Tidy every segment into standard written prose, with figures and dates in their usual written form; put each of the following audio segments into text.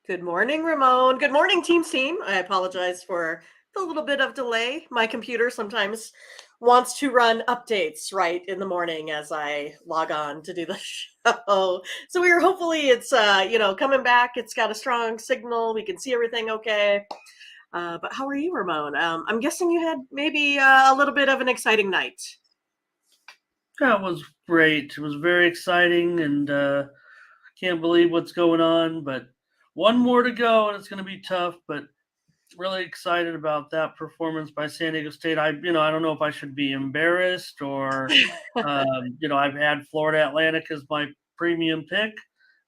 Good morning, Ramon. Good morning, team. I apologize for the little bit of delay. My computer sometimes wants to run updates right in the morning as I log on to do the show. So we're hopefully it's coming back. It's got a strong signal. We can see everything okay. But how are you, Ramon? I'm guessing you had maybe a little bit of an exciting night. That was great. It was very exciting, and can't believe what's going on. But one more to go, and it's going to be tough. But really excited about that performance by San Diego State. I don't know if I should be embarrassed or, I've had Florida Atlantic as my premium pick,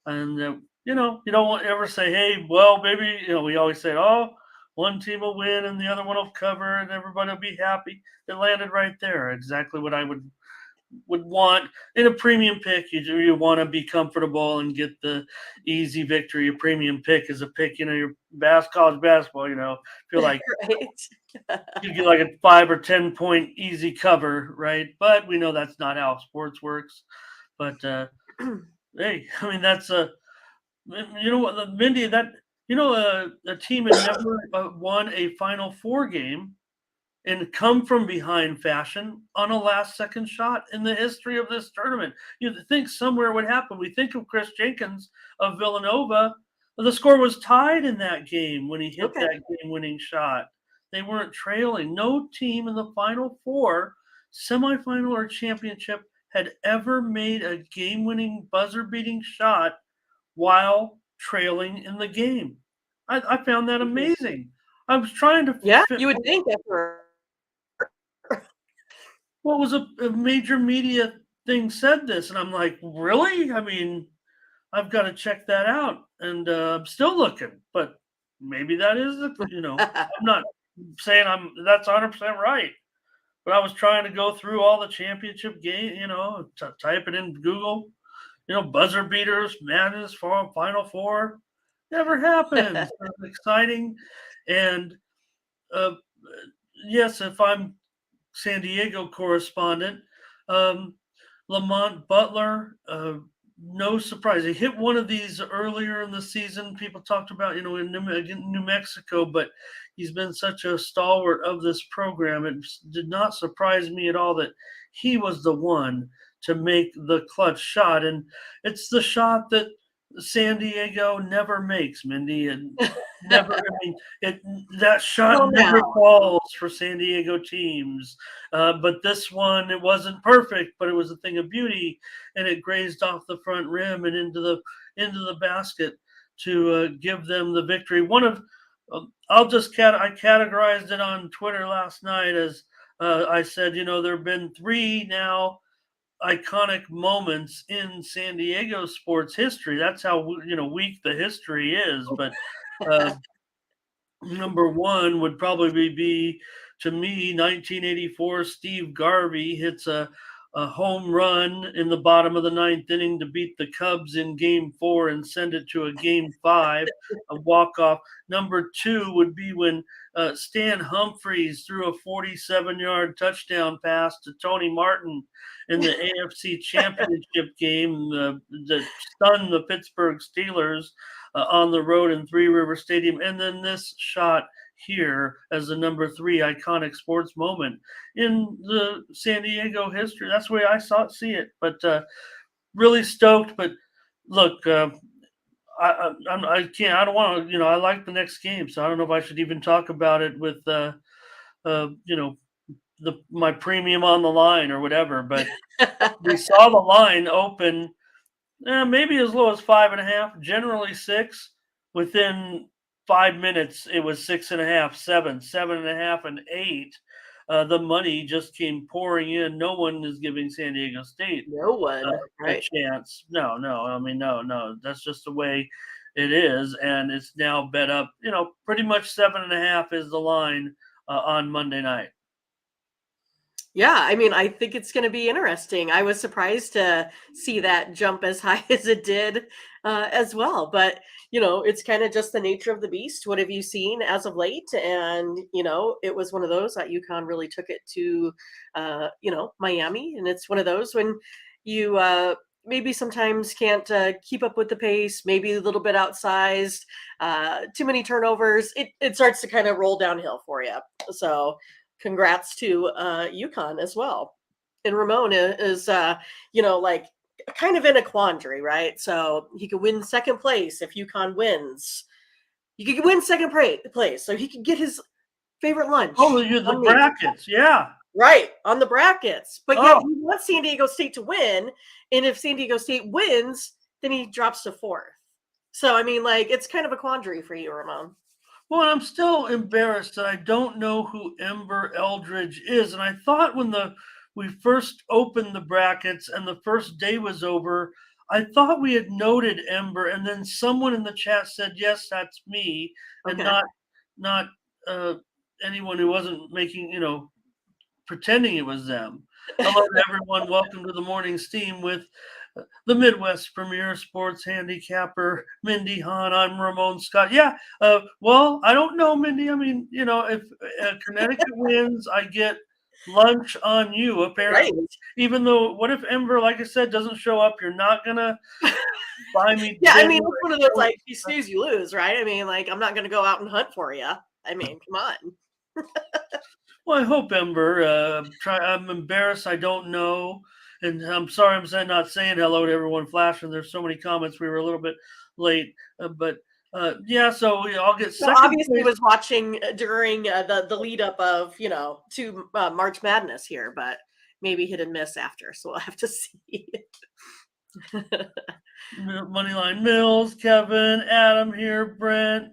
and you don't want to ever say, hey, well, maybe we always say, oh, one team will win and the other one will cover, and everybody will be happy. It landed right there, exactly what I would want in a premium pick. You want to be comfortable and get the easy victory. A premium pick is a pick, your college basketball, feel like Right. you get like a 5 or 10 point easy cover, right? But we know that's not how sports works. But hey, I mean that's you know what, Mindy, that a team had never won a Final Four game and come from behind fashion on a last second shot in the history of this tournament. You'd think somewhere would happen. We think of Chris Jenkins of Villanova. The score was tied in that game when he hit Okay. that game winning shot. They weren't trailing. No team in the Final Four, semifinal, or championship had ever made a game winning buzzer beating shot while trailing in the game. I found that amazing. I was trying to Yeah, fit you would think after. what was a major media thing said this, and I'm like, really? I mean, I've got to check that out, and I'm still looking, but maybe that is I'm not saying that's 100% right, but I was trying to go through all the championship game, type it in Google, buzzer beaters, madness for Final Four, never happened. So it's exciting, and uh, yes, if I'm San Diego correspondent. Um, Lamont Butler, no surprise. He hit one of these earlier in the season. People talked about, in New Mexico, but he's been such a stalwart of this program. It did not surprise me at all that he was the one to make the clutch shot. And it's the shot that San Diego never makes, Mindy. And never, I mean, it that shot Well, never now. falls for San Diego teams. But this one, it wasn't perfect, but it was a thing of beauty, and it grazed off the front rim and into the basket to give them the victory. One of I categorized it on Twitter last night as I said, there have been three now iconic moments in San Diego sports history. That's how weak the history is. But uh, number one would probably be, to me, 1984. Steve Garvey hits a home run in the bottom of the ninth inning to beat the Cubs in game four and send it to a game five, a walk off. Number two would be when Stan Humphries threw a 47-yard touchdown pass to Tony Martin in the AFC Championship game that stunned the Pittsburgh Steelers on the road in Three River Stadium. And then this shot here as the number three iconic sports moment in the San Diego history. That's the way I see it. But really stoked. But look, I can't. I don't want to. I like the next game, so I don't know if I should even talk about it with uh, you know my premium on the line or whatever. But we saw the line open maybe as low as 5.5, generally six. Within 5 minutes, it was 6.5, 7, 7.5, and 8. The money just came pouring in. No one is giving San Diego State No one, a right? chance. No, no. I mean, no, no. That's just the way it is, and it's now bet up. Pretty much 7.5 is the line on Monday night. Yeah, I mean, I think it's going to be interesting. I was surprised to see that jump as high as it did as well. But, it's kind of just the nature of the beast. What have you seen as of late? And, it was one of those that UConn really took it to, Miami. And it's one of those when you maybe sometimes can't keep up with the pace, maybe a little bit outsized, too many turnovers, it starts to kind of roll downhill for you. So congrats to UConn as well. And Ramon is like kind of in a quandary, right? So he could win second place if UConn wins. He could win second place, so he could get his favorite lunch. Oh, the brackets, yeah. Right, on the brackets. But yet Oh. he wants San Diego State to win. And if San Diego State wins, then he drops to fourth. So, I mean, like, it's kind of a quandary for you, Ramon. Well, I'm still embarrassed that I don't know who Ember Eldridge is. And I thought when we first opened the brackets and the first day was over, I thought we had noted Ember, and then someone in the chat said, "Yes, that's me," and Okay. not anyone who wasn't making pretending it was them. Hello to everyone. Welcome to the Morning Steam with the Midwest Premier Sports Handicapper, Mindy Hahn. I'm Ramon Scott. Yeah. Well, I don't know, Mindy. I mean, if Connecticut wins, I get lunch on you, apparently. Right. Even though, what if Ember, like I said, doesn't show up? You're not going to buy me Yeah, I dinner. mean, it's one of those, like, you snooze, you lose, right? I mean, like, I'm not going to go out and hunt for you. I mean, come on. Well, I hope Ember. I'm embarrassed. I don't know, and I'm sorry. I'm not saying hello to everyone flashing. There's so many comments. We were a little bit late, but yeah. So I'll get So second. obviously, was watching during the lead up of to March Madness here, but maybe hit and miss after. So we'll have to see. Moneyline Mills, Kevin, Adam here, Brent.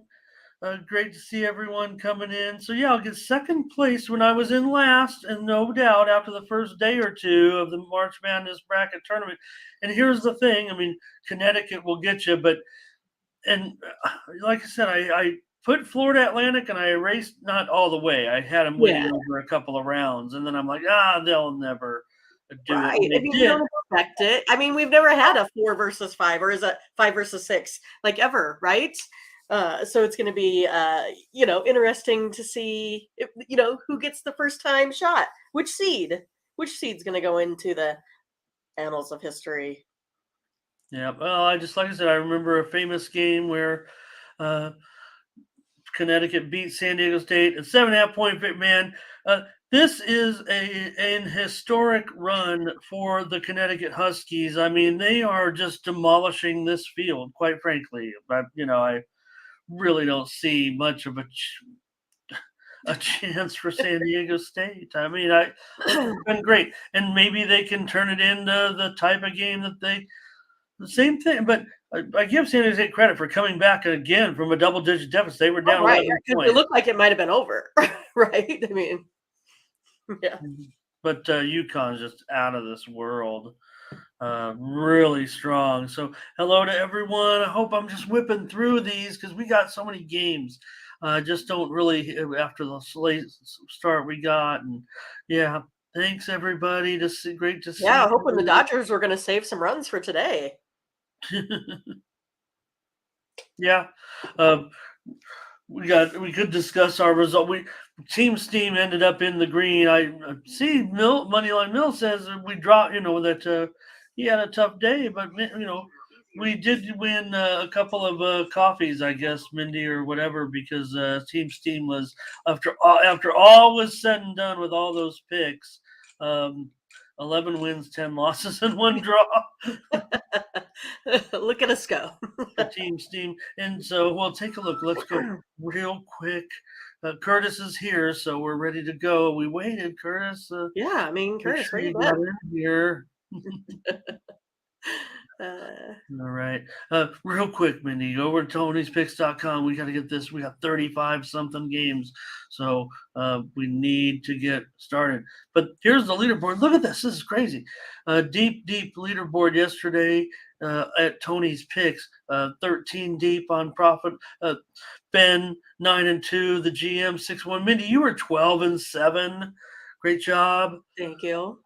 Great to see everyone coming in. So yeah, I'll get second place when I was in last, and no doubt after the first day or two of the March Madness bracket tournament. And here's the thing: I mean, Connecticut will get you, and like I said, I put Florida Atlantic, and I erased not all the way. I had them winning over a couple of rounds, and then I'm like, they'll never do Right. it. I mean, we don't expect it. I mean, we've never had a 4 versus 5, or is it 5 versus 6, like ever, right? So it's going to be, interesting to see, who gets the first time shot. Which seed's going to go into the annals of history. Yeah. Well, like I said, I remember a famous game where Connecticut beat San Diego State at 7.5 point. Man, this is an historic run for the Connecticut Huskies. I mean, they are just demolishing this field, quite frankly. But I really don't see much of a chance for San Diego State. I mean, it's been great, and maybe they can turn it into the type of game that the same thing. But I give San Diego State credit for coming back again from a double-digit deficit. They were down 11 points. It looked like it might have been over, right? I mean, yeah. But UConn's just out of this world. Really strong. So hello to everyone. I hope I'm just whipping through these because we got so many games. Just don't really after the late start we got, and yeah. Thanks everybody. Great to see. Yeah, hoping the Dodgers were going to save some runs for today. Yeah. We could discuss our result. Team Steam ended up in the green. I see Moneyline Mill says that we dropped, that he had a tough day, but we did win a couple of coffees, I guess, Mindy, or whatever, because Team Steam was after all was said and done with all those picks. 11 wins, 10 losses, and 1 draw. Look at us go. Team Steam. And so we'll take a look. Let's go real quick. Curtis is here, so we're ready to go. We waited, Curtis. Yeah, I mean, Curtis, where you got in here. All right. Real quick, Mindy, go over to Tony'sPicks.com. We got to get this. We got 35 something games. So we need to get started. But here's the leaderboard. Look at this. This is crazy. Deep leaderboard yesterday at Tony's Picks. 13 deep on profit. Ben 9-2. The GM 6-1. Mindy, you were 12-7. Great job. Thank you.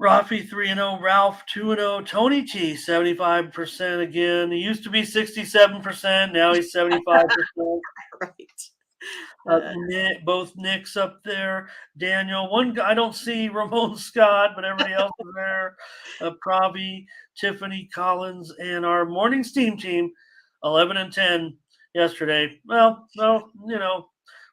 Rafi 3-0, Ralph 2-0, Tony T 75% again. He used to be 67%, now he's 75%. Right. Uh, Both Nicks up there. Daniel, one guy I don't see Ramon Scott, but everybody else is there. Pravi, Tiffany Collins, and our morning steam team, 11-10 yesterday. Well,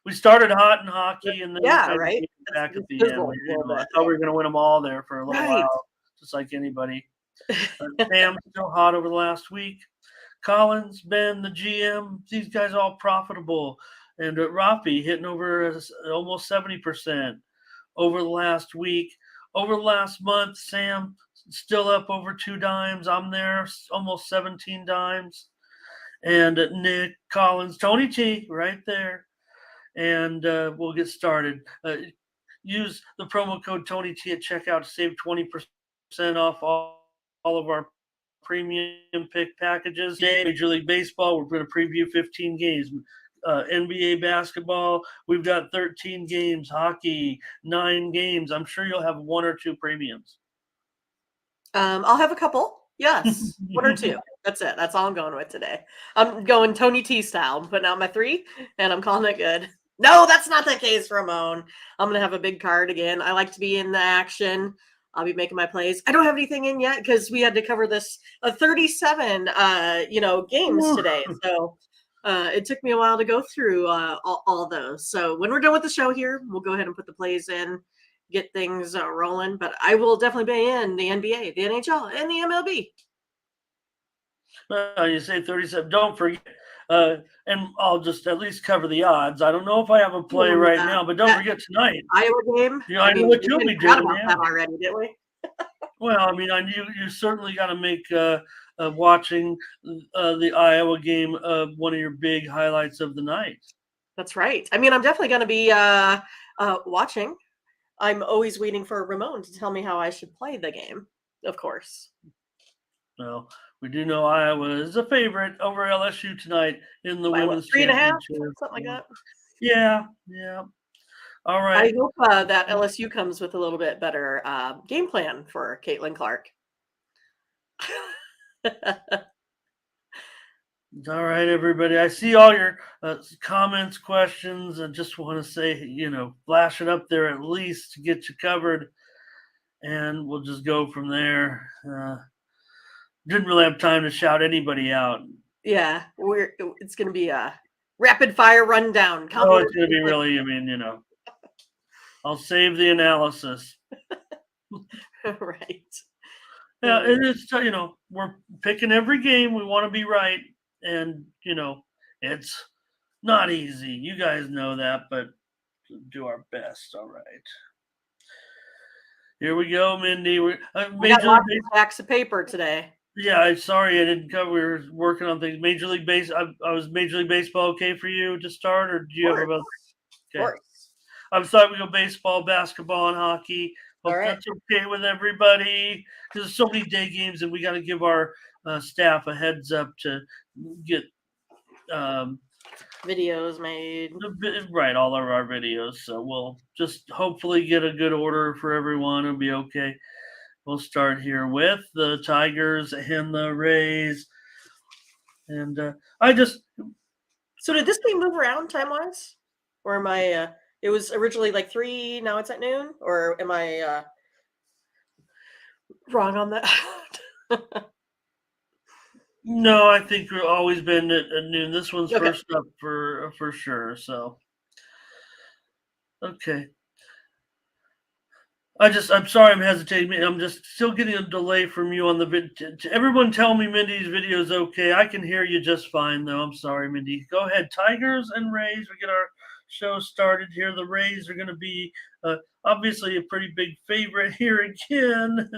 we started hot in hockey, and then we yeah, kind of right. came back at It's the end. fizzled a little I bit. thought we were going to win them all there for a little Right. while, just like anybody. Sam's still hot over the last week. Collins, Ben, the GM, these guys all profitable. And Rafi hitting over almost 70% over the last week. Over the last month, Sam still up over 2 dimes. I'm there, almost 17 dimes. And Nick, Collins, Tony T, right there. And we'll get started. Use the promo code Tony T at checkout to save 20% off all of our premium pick packages. Today, Major League Baseball, we're going to preview 15 games. NBA basketball, we've got 13 games. Hockey, 9 games. I'm sure you'll have 1 or 2 premiums. I'll have a couple. Yes, 1 or 2. That's it. That's all I'm going with today. I'm going Tony T style. I'm putting out my 3, and I'm calling it good. No, that's not the case, Ramon. I'm gonna have a big card again. I like to be in the action. I'll be making my plays. I don't have anything in yet because we had to cover this 37 games today. So it took me a while to go through all those. So when we're done with the show here, we'll go ahead and put the plays in, get things rolling. But I will definitely be in the NBA, the NHL, and the MLB. You say 37. Don't forget. And I'll just at least cover the odds. I don't know if I have a play right now, but don't forget tonight. Iowa game. I know what you'll be doing. That already, didn't we? Well, I mean, you certainly got to make watching the Iowa game one of your big highlights of the night. That's right. I mean, I'm definitely going to be watching. I'm always waiting for Ramon to tell me how I should play the game, of course. Well, we do know Iowa is a favorite over LSU tonight in the women's 3.5, championship. something like that. Yeah. All right. I hope that LSU comes with a little bit better game plan for Caitlin Clark. All right, everybody. I see all your comments, questions. I just want to say, flash it up there at least to get you covered, and we'll just go from there. Didn't really have time to shout anybody out. Yeah, it's going to be a rapid fire rundown. It's going to be really. I mean, I'll save the analysis. Right. Yeah, and it's we're picking every game. We want to be right, and it's not easy. You guys know that, but do our best. All right. Here we go, Mindy. We got lots of stacks of paper today. Yeah, I'm sorry I didn't cover. We were working on things. Major League Base. I was Major League Baseball okay for you to start, or do you have about? Okay. Of course. I'm sorry we go baseball, basketball, and hockey. Hope that's okay with everybody. There's so many day games, and we got to give our staff a heads up to get videos made. Right, all of our videos. So we'll just hopefully get a good order for everyone. It'll be okay. We'll start here with the Tigers and the Rays. And So did this game move around time-wise? Or am I it was originally like 3, now it's at noon? Or am I wrong on that? No, I think we've always been at noon. This one's first up for sure. So, okay. I'm sorry I'm hesitating. I'm just still getting a delay from you on the video. Everyone tell me Mindy's video is okay. I can hear you just fine, though. I'm sorry, Mindy. Go ahead. Tigers and Rays. We get our show started here. The Rays are going to be obviously a pretty big favorite here again,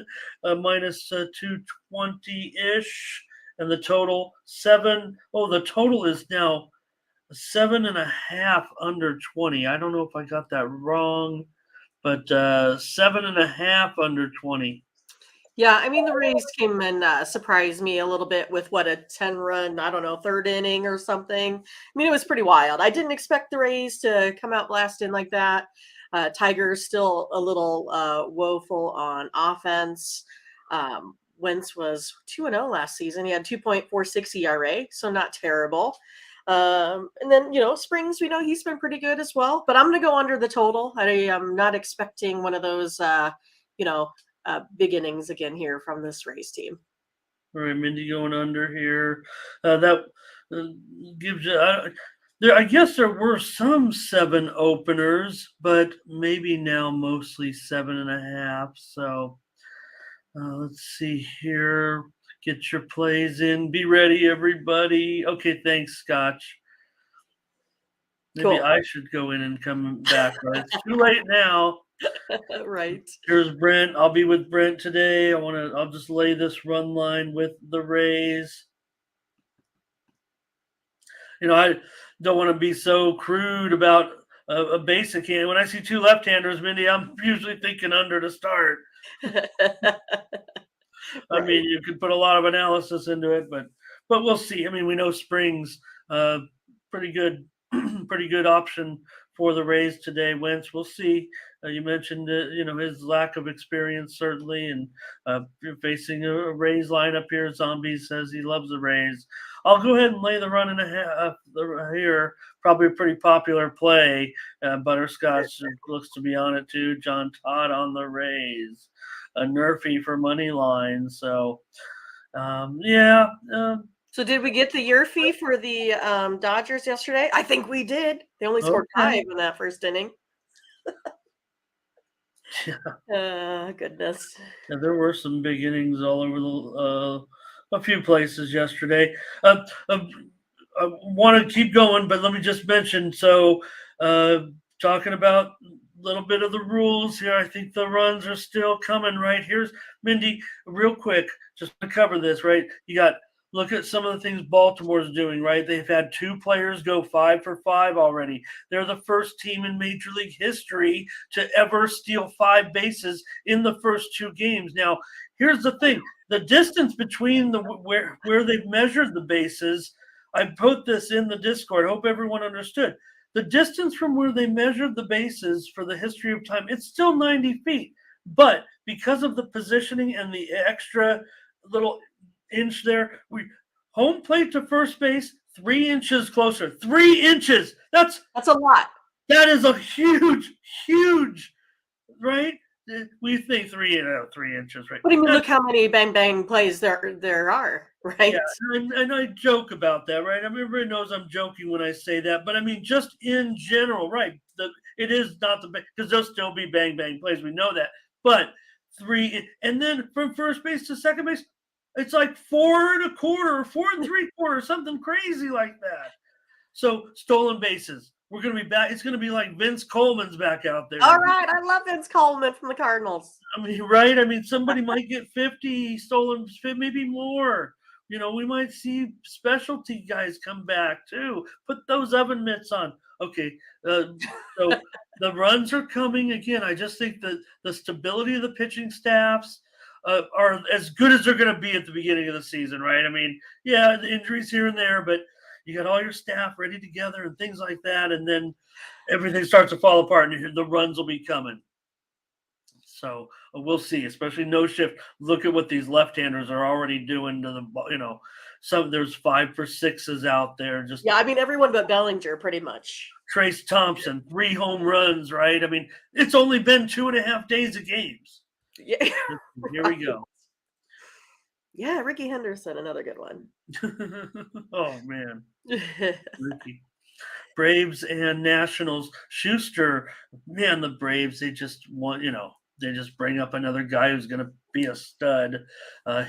minus 220-ish. And the total 7. Oh, the total is now 7.5 under 20. I don't know if I got that wrong, but 7.5 under 20. Yeah, I mean the Rays came and surprised me a little bit with a 10-run, I don't know, third inning or something. I mean, it was pretty wild. I didn't expect the Rays to come out blasting like that. Tigers still a little woeful on offense. Wentz was 2-0 last season. He had 2.46 ERA, so not terrible. And then, Springs, we know he's been pretty good as well, but I'm going to go under the total. I am not expecting one of those, big innings again here from this Rays team. All right, Mindy going under here. That uh, gives you. I guess there were some 7 openers, but maybe now mostly 7.5. So let's see here. Get your plays in. Be ready, everybody. Okay, thanks, Scotch. Maybe Cool. I should go in and come back. Right? It's too late now. Right. Here's Brent. I'll be with Brent today. I'll just lay this run line with the Rays. I don't want to be so crude about a basic hand. When I see 2 left-handers, Mindy, I'm usually thinking under to start. I mean, you could put a lot of analysis into it, but we'll see. I mean, we know Springs, pretty good, pretty good option for the Rays today. Wentz, we'll see. You mentioned, his lack of experience certainly, and you're facing a Rays lineup here. Zombie says he loves the Rays. I'll go ahead and lay the run and a half here. Probably a pretty popular play. Butterscotch looks to be on it too. John Todd on the Rays. A Nerfy for money line. So, yeah. So did we get the year fee for the Dodgers yesterday? I think we did. They only scored 5 in that first inning. Goodness. Yeah, there were some big innings all over a few places yesterday. I want to keep going, but let me just mention. So, talking about a little bit of the rules here. I think the runs are still coming. Right, here's Mindy. Real quick, just to cover this. Right, you got. Look at some of the things Baltimore's doing, right? They've had 2 players go 5 for 5 already. They're the first team in Major League history to ever steal 5 bases in the first 2 games. Now, here's the thing. The distance between where they've measured the bases, I put this in the Discord. I hope everyone understood. The distance from where they measured the bases for the history of time, it's still 90 feet. But because of the positioning and the extra little inch there, home plate to first base 3 inches closer. 3 inches. That's a lot. That is a huge, right? We think 3 inches, right? But I mean, look how many bang bang plays there are, right? Yeah, and I joke about that, right? I mean, everybody knows I'm joking when I say that, but I mean, just in general, right? It is not because there'll still be bang bang plays. We know that, but 3, and then from first base to second base, it's like 4 1/4, 4 3/4, something crazy like that. So stolen bases. We're going to be back. It's going to be like Vince Coleman's back out there. All right. I love Vince Coleman from the Cardinals. I mean, right? I mean, somebody might get 50 stolen, maybe more. We might see specialty guys come back too. Put those oven mitts on. Okay. So the runs are coming again. I just think that the stability of the pitching staffs are as good as they're going to be at the beginning of the season, right? I mean, yeah, the injuries here and there, but you got all your staff ready together and things like that, and then everything starts to fall apart, and the runs will be coming. So we'll see, especially no shift. Look at what these left-handers are already doing to the, there's 5 for 6s out there. I mean, everyone but Bellinger, pretty much. Trace Thompson, 3 home runs, right? I mean, it's only been 2.5 days of games. Yeah. Here we go. Yeah, Ricky Henderson, another good one. Oh, man. Ricky. Braves and Nationals. Schuster, man, the Braves, they just want, they just bring up another guy who's going to be a stud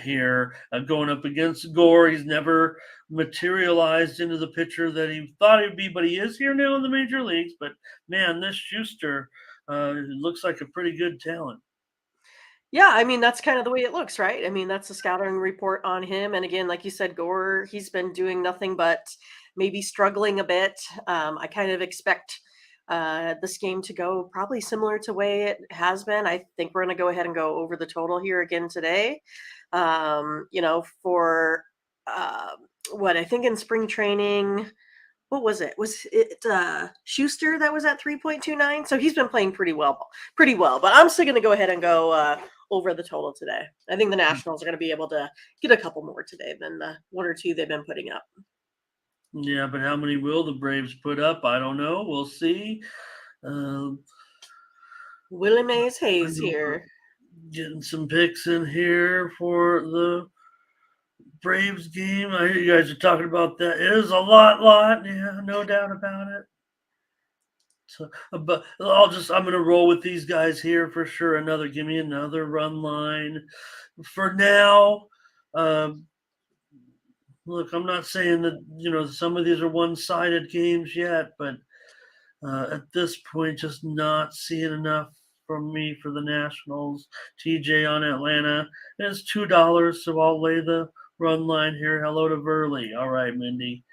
here. Going up against Gore, he's never materialized into the pitcher that he thought he'd be, but he is here now in the major leagues. But, man, this Schuster looks like a pretty good talent. Yeah, I mean, that's kind of the way it looks, right? I mean, that's a scouting report on him. And again, like you said, Gore, he's been doing nothing but maybe struggling a bit. I kind of expect this game to go probably similar to the way it has been. I think we're going to go ahead and go over the total here again today. For what I think in spring training, what was it? Was it Schuster that was at 3.29? So he's been playing pretty well. But I'm still going to go ahead and go over the total today. I think the Nationals are going to be able to get a couple more today than the 1 or 2 they've been putting up. Yeah, but how many will the Braves put up? I don't know. We'll see. Um, Willie Mays Hayes I'm here. getting some picks in here for the Braves game. I hear you guys are talking about that. It is a lot. Yeah, no doubt about it. So, but I'm gonna roll with these guys here for sure. Give me another run line. For now, um, look, I'm not saying that some of these are one-sided games yet, but at this point, just not seeing enough from me for the Nationals. TJ on Atlanta is $2, so I'll lay the run line here. Hello to Verley. All right, Mindy.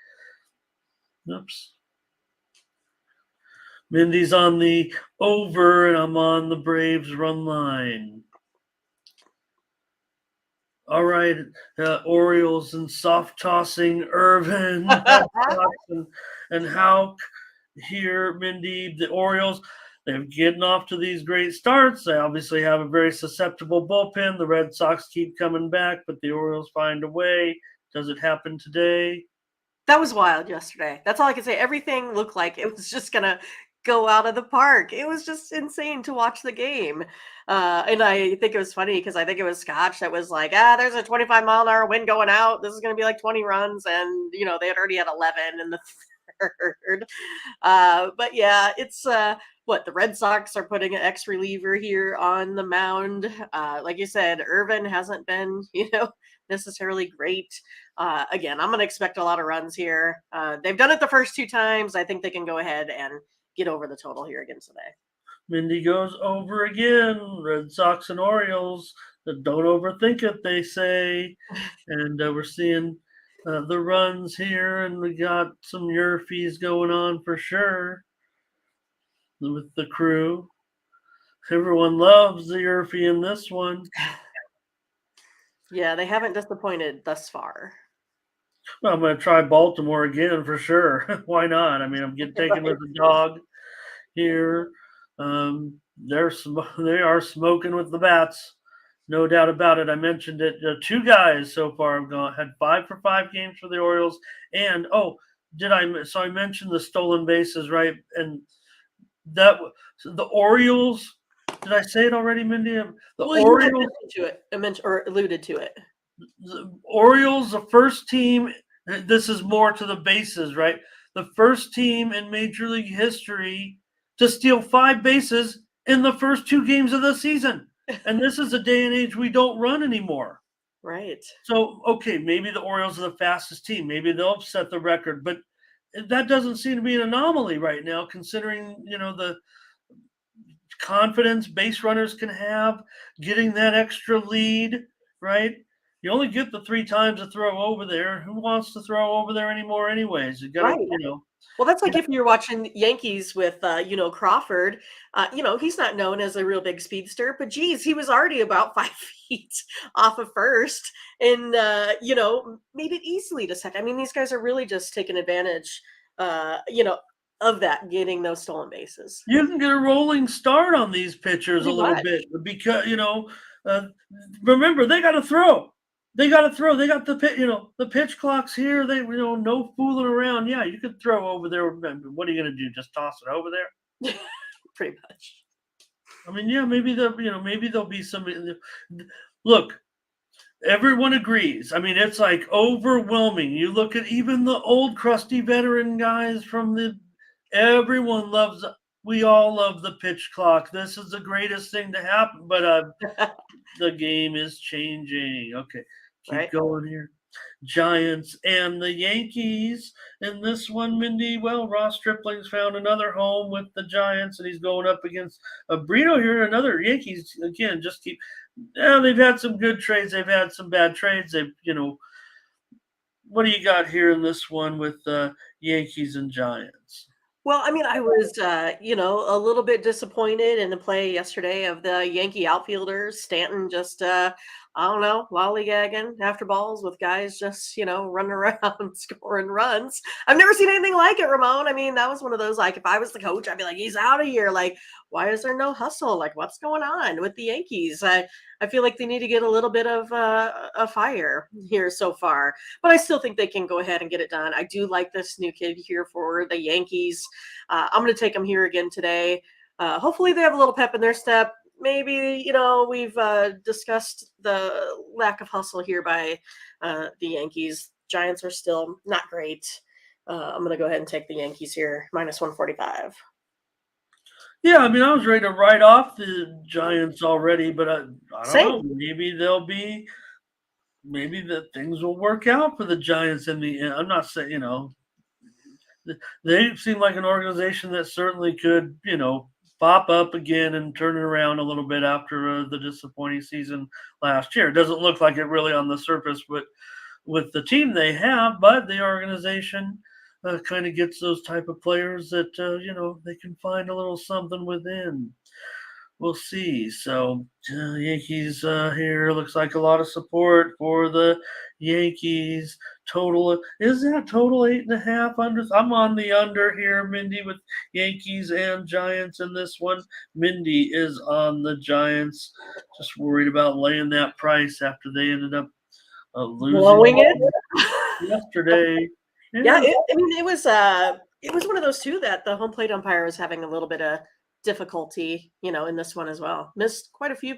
Oops. Mindy's on the over, and I'm on the Braves run line. All right, Orioles and soft tossing Irvin, and Hauk here, Mindy. The Orioles, they're getting off to these great starts. They obviously have a very susceptible bullpen. The Red Sox keep coming back, but the Orioles find a way. Does it happen today? That was wild yesterday. That's all I can say. Everything looked like it was just gonna go out of the park. It was just insane to watch the game. And I think it was funny because I think it was Scotch that was like, there's a 25-mile-an-hour wind going out. This is gonna be like 20 runs. And they had already had 11 in the third. But yeah, it's what the Red Sox are putting an ex reliever here on the mound. Like you said, Irvin hasn't been, necessarily great. Again, I'm going to expect a lot of runs here. They've done it the first two times. I think they can go ahead and get over the total here again today. Mindy goes over again. Red Sox and Orioles. Don't overthink it, they say. And we're seeing the runs here, and we got some Yerfies going on for sure with the crew. Everyone loves the Yerfie in this one. Yeah, they haven't disappointed thus far. Well, I'm going to try Baltimore again for sure. Why not? I mean, I'm getting taken with the dog here. They are smoking with the bats, no doubt about it. I mentioned it. Two guys so far have had 5 for 5 games for the Orioles, and I mentioned the stolen bases, right? And that the Orioles. Did I say it already, Mindy? The You had Orioles. mentioned to it, or alluded to it. The Orioles, the first team. This is more to the bases, right? The first team in Major League history to steal 5 bases in the first 2 games of the season. And this is a day and age we don't run anymore. Right. So, okay, maybe the Orioles are the fastest team. Maybe they'll set the record, but that doesn't seem to be an anomaly right now, considering, the confidence base runners can have getting that extra lead, right? You only get the 3 times to throw over there. Who wants to throw over there anymore anyways? You got to, Right. Well, that's like if you're watching Yankees with, Crawford. He's not known as a real big speedster, but geez, he was already about 5 feet off of first, and made it easily to second. I mean, these guys are really just taking advantage, of that, getting those stolen bases. you can get a rolling start on these pitchers a Pretty little much. bit because uh, remember they got to throw. They got to throw. They got the the pitch clocks here. They no fooling around. Yeah, you could throw over there. What are you going to do? Just toss it over there? Pretty much. I mean, yeah, maybe there'll be some. Look, everyone agrees. I mean, it's like overwhelming. You look at even the old crusty veteran guys from the. Everyone loves. We all love the pitch clock. This is the greatest thing to happen. But the game is changing. Okay, keep Right. going here. Giants and the Yankees in this one, Mindy. Well, Ross Stripling's found another home with the Giants, and he's going up against Brito here. Another Yankees again. Just keep. Yeah, they've had some good trades. They've had some bad trades. What do you got here in this one with Yankees and Giants? Well, I mean, I was, a little bit disappointed in the play yesterday of the Yankee outfielders. Stanton just I don't know, lollygagging after balls with guys just, running around scoring runs. I've never seen anything like it, Ramon. I mean, that was one of those, like, if I was the coach, I'd be like, he's out of here. Like, why is there no hustle? Like, what's going on with the Yankees? I feel like they need to get a little bit of a fire here so far, but I still think they can go ahead and get it done. I do like this new kid here for the Yankees. I'm going to take them here again today. Hopefully they have a little pep in their step. Maybe, we've discussed the lack of hustle here by the Yankees. Giants are still not great. I'm going to go ahead and take the Yankees here, minus 145. Yeah, I mean, I was ready to write off the Giants already, but I don't Same. know. Maybe the things will work out for the Giants in the end. I'm not saying, they seem like an organization that certainly could, pop up again and turn it around a little bit after the disappointing season last year. It doesn't look like it really on the surface, but with the team they have, but the organization kind of gets those type of players that they can find a little something within. We'll see. So Yankees here looks like a lot of support for the Yankees. Total is that total 8.5 under. I'm on the under here, Mindy, with Yankees and Giants in this one. Mindy is on the Giants. Just worried about laying that price after they ended up losing Blowing it yesterday. Yeah, it was one of those too that the home plate umpire was having a little bit of difficulty, in this one as well. Missed quite a few,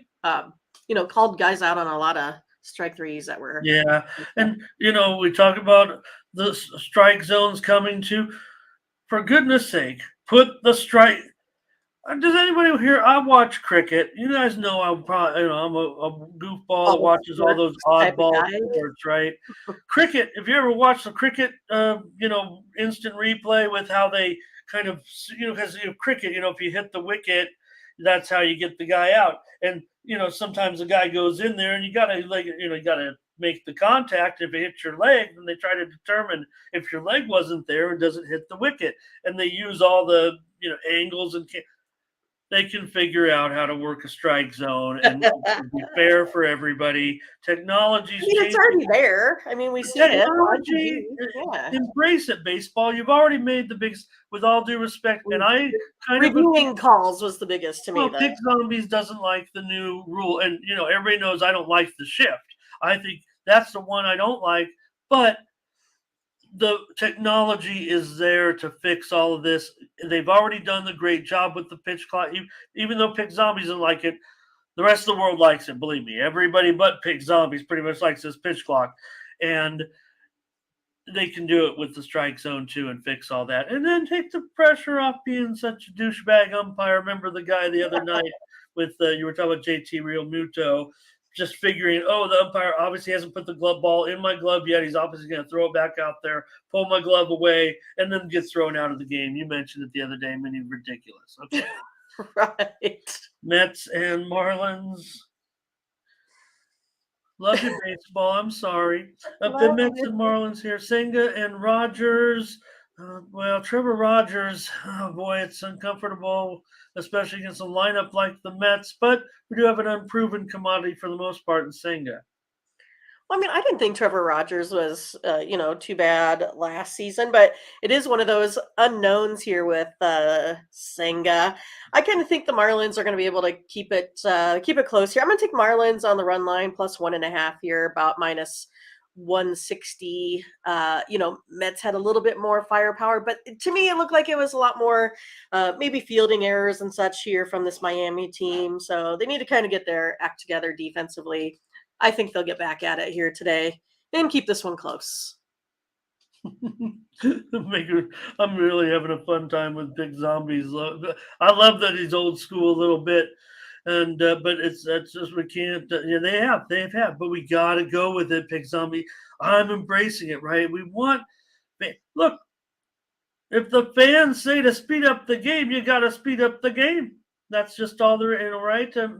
called guys out on a lot of strike threes that were. Yeah, and we talk about the strike zones coming to. For goodness sake, put the strike. Does anybody here? I watch cricket. You guys know I'm probably I'm a goofball that watches all those oddball sports, right? Cricket. If you ever watch the cricket, instant replay with how they kind of because cricket, if you hit the wicket, that's how you get the guy out. And sometimes the guy goes in there, and you gotta you gotta make the contact. If it hits your leg, then they try to determine if your leg wasn't there and doesn't hit the wicket, and they use all the angles and. They can figure out how to work a strike zone and be fair for everybody. Technology's it's already there. I mean, we see technology. Yeah. Embrace it, baseball. You've already made the big, with all due respect, and I kind reviewing calls was the biggest to me. Pick Zombies doesn't like the new rule, and everybody knows I don't like the shift. I think that's the one I don't like, but the technology is there to fix all of this. They've already done the great job with the pitch clock. Even though Pick Zombies doesn't like it, the rest of the world likes it. Believe me, everybody but Pick Zombies pretty much likes this pitch clock, and they can do it with the strike zone too and fix all that, and then take the pressure off being such a douchebag umpire. Remember the guy the other night with you were talking about JT Realmuto. Just figuring, the umpire obviously hasn't put the glove ball in my glove yet. He's obviously going to throw it back out there, pull my glove away, and then gets thrown out of the game. You mentioned it the other day. Ridiculous. Okay. Right. Mets and Marlins. Love your baseball. I'm sorry. The Mets and Marlins here. Senga and Rogers. Trevor Rogers, oh boy, it's uncomfortable, especially against a lineup like the Mets, but we do have an unproven commodity for the most part in Senga. Well, I mean, I didn't think Trevor Rogers was, too bad last season, but it is one of those unknowns here with Senga. I kind of think the Marlins are going to be able to keep it close here. I'm going to take Marlins on the run line plus 1.5 here, about minus 160. Mets had a little bit more firepower, but to me, it looked like it was a lot more maybe fielding errors and such here from this Miami team. So they need to kind of get their act together defensively. I think they'll get back at it here today and keep this one close. I'm really having a fun time with Big Zombies. I love that he's old school a little bit. And but that's just we can't. They've had, but we got to go with it, Pick Zombie. I'm embracing it, right? We want look. If the fans say to speed up the game, you got to speed up the game. That's just all there, right? If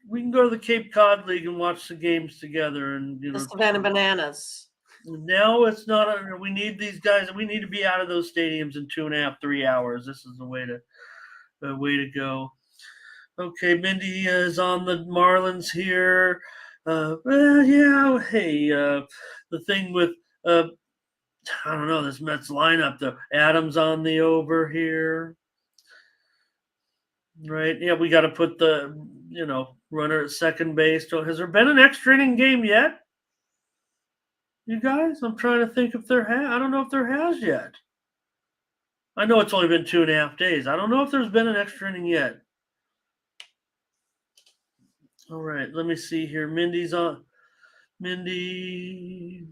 we can go to the Cape Cod League and watch the games together, and the Savannah Bananas. Now it's not. We need these guys. We need to be out of those stadiums in 2.5, 3 hours. This is the way to go. Okay, Mindy is on the Marlins here. Well, yeah. Hey, the thing with I don't know this Mets lineup. The Adams on the over here, right? Yeah, we got to put the runner at second base. So has there been an extra inning game yet, you guys? I'm trying to think if there has. I don't know if there has yet. I know it's only been 2.5 days. I don't know if there's been an extra inning yet. All right, let me see here. Mindy's on. Mindy,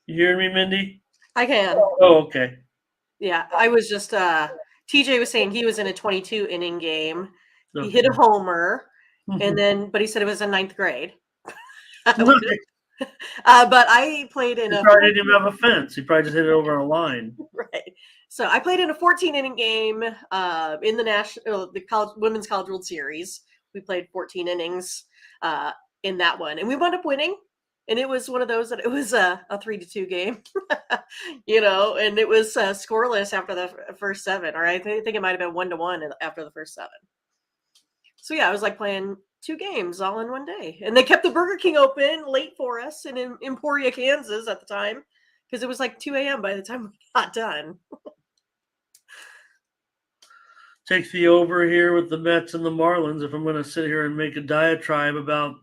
you hearing me, Mindy? I can. Oh, okay. Yeah, I was just TJ was saying he was in a 22 inning game. He hit a Okay. homer, and then but he said it was in ninth grade. Right. But I played in He a probably didn't even have a fence. He probably just hit it over a line. right. So I played in a 14 inning game in the college women's college world series. We played 14 innings in that one, and we wound up winning. And it was one of those that it was a 3-2 game, and it was scoreless after the first seven, or I think it might have been 1-1 after the first seven. So yeah, I was like playing two games all in one day, and they kept the Burger King open late for us in Emporia, Kansas at the time, because it was like 2 a.m. by the time we got done. Take the over here with the Mets and the Marlins. If I'm going to sit here and make a diatribe about,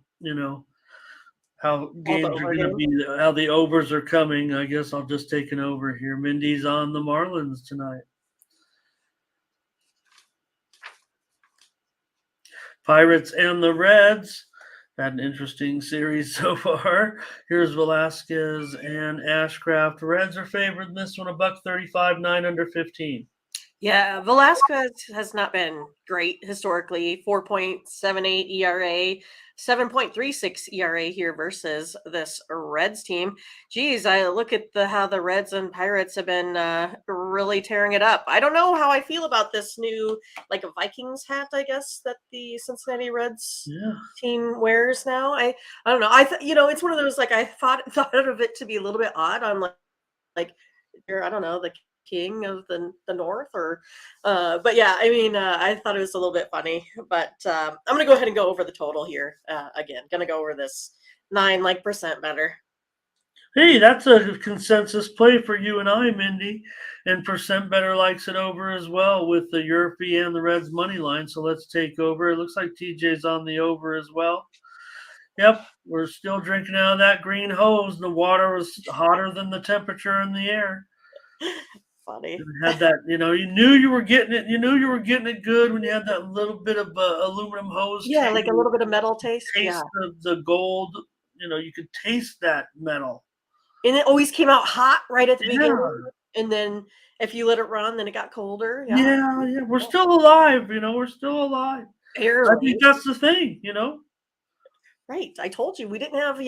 how All the games are over going to games. be, how the overs are coming, I guess I'll just take an over here. Mindy's on the Marlins tonight. Pirates and the Reds. Had an interesting series so far. Here's Velasquez and Ashcraft. Reds are favored in this one, $1.35, 9 under 15. Yeah, Velasquez has not been great historically. 4.78 ERA, 7.36 ERA here versus this Reds team. Geez, I look at how the Reds and Pirates have been really tearing it up. I don't know how I feel about this new like a Vikings hat, I guess, that the Cincinnati Reds Yeah. team wears now. I don't know. It's one of those like I thought of it to be a little bit odd on like you're I don't know the king of the north or but yeah, I mean I thought it was a little bit funny, but I'm gonna go ahead and go over the total here again. Gonna go over this 9% better. Hey, that's a consensus play for you and I, Mindy. And percent better likes it over as well with the Europe and the Reds money line. So let's take over. It looks like TJ's on the over as well. Yep, we're still drinking out of that green hose. The water was hotter than the temperature in the air. Funny. And it had that, you knew you were getting it. You knew you were getting it good when you had that little bit of aluminum hose. Yeah, like a little bit of metal taste. Yeah, Taste the gold. You could taste that metal. and it always came out hot right at the Yeah. beginning, and then if you let it run, then it got colder. Yeah. We're still alive. We're still alive. I Barely. think that's the thing. Right. I told you we didn't have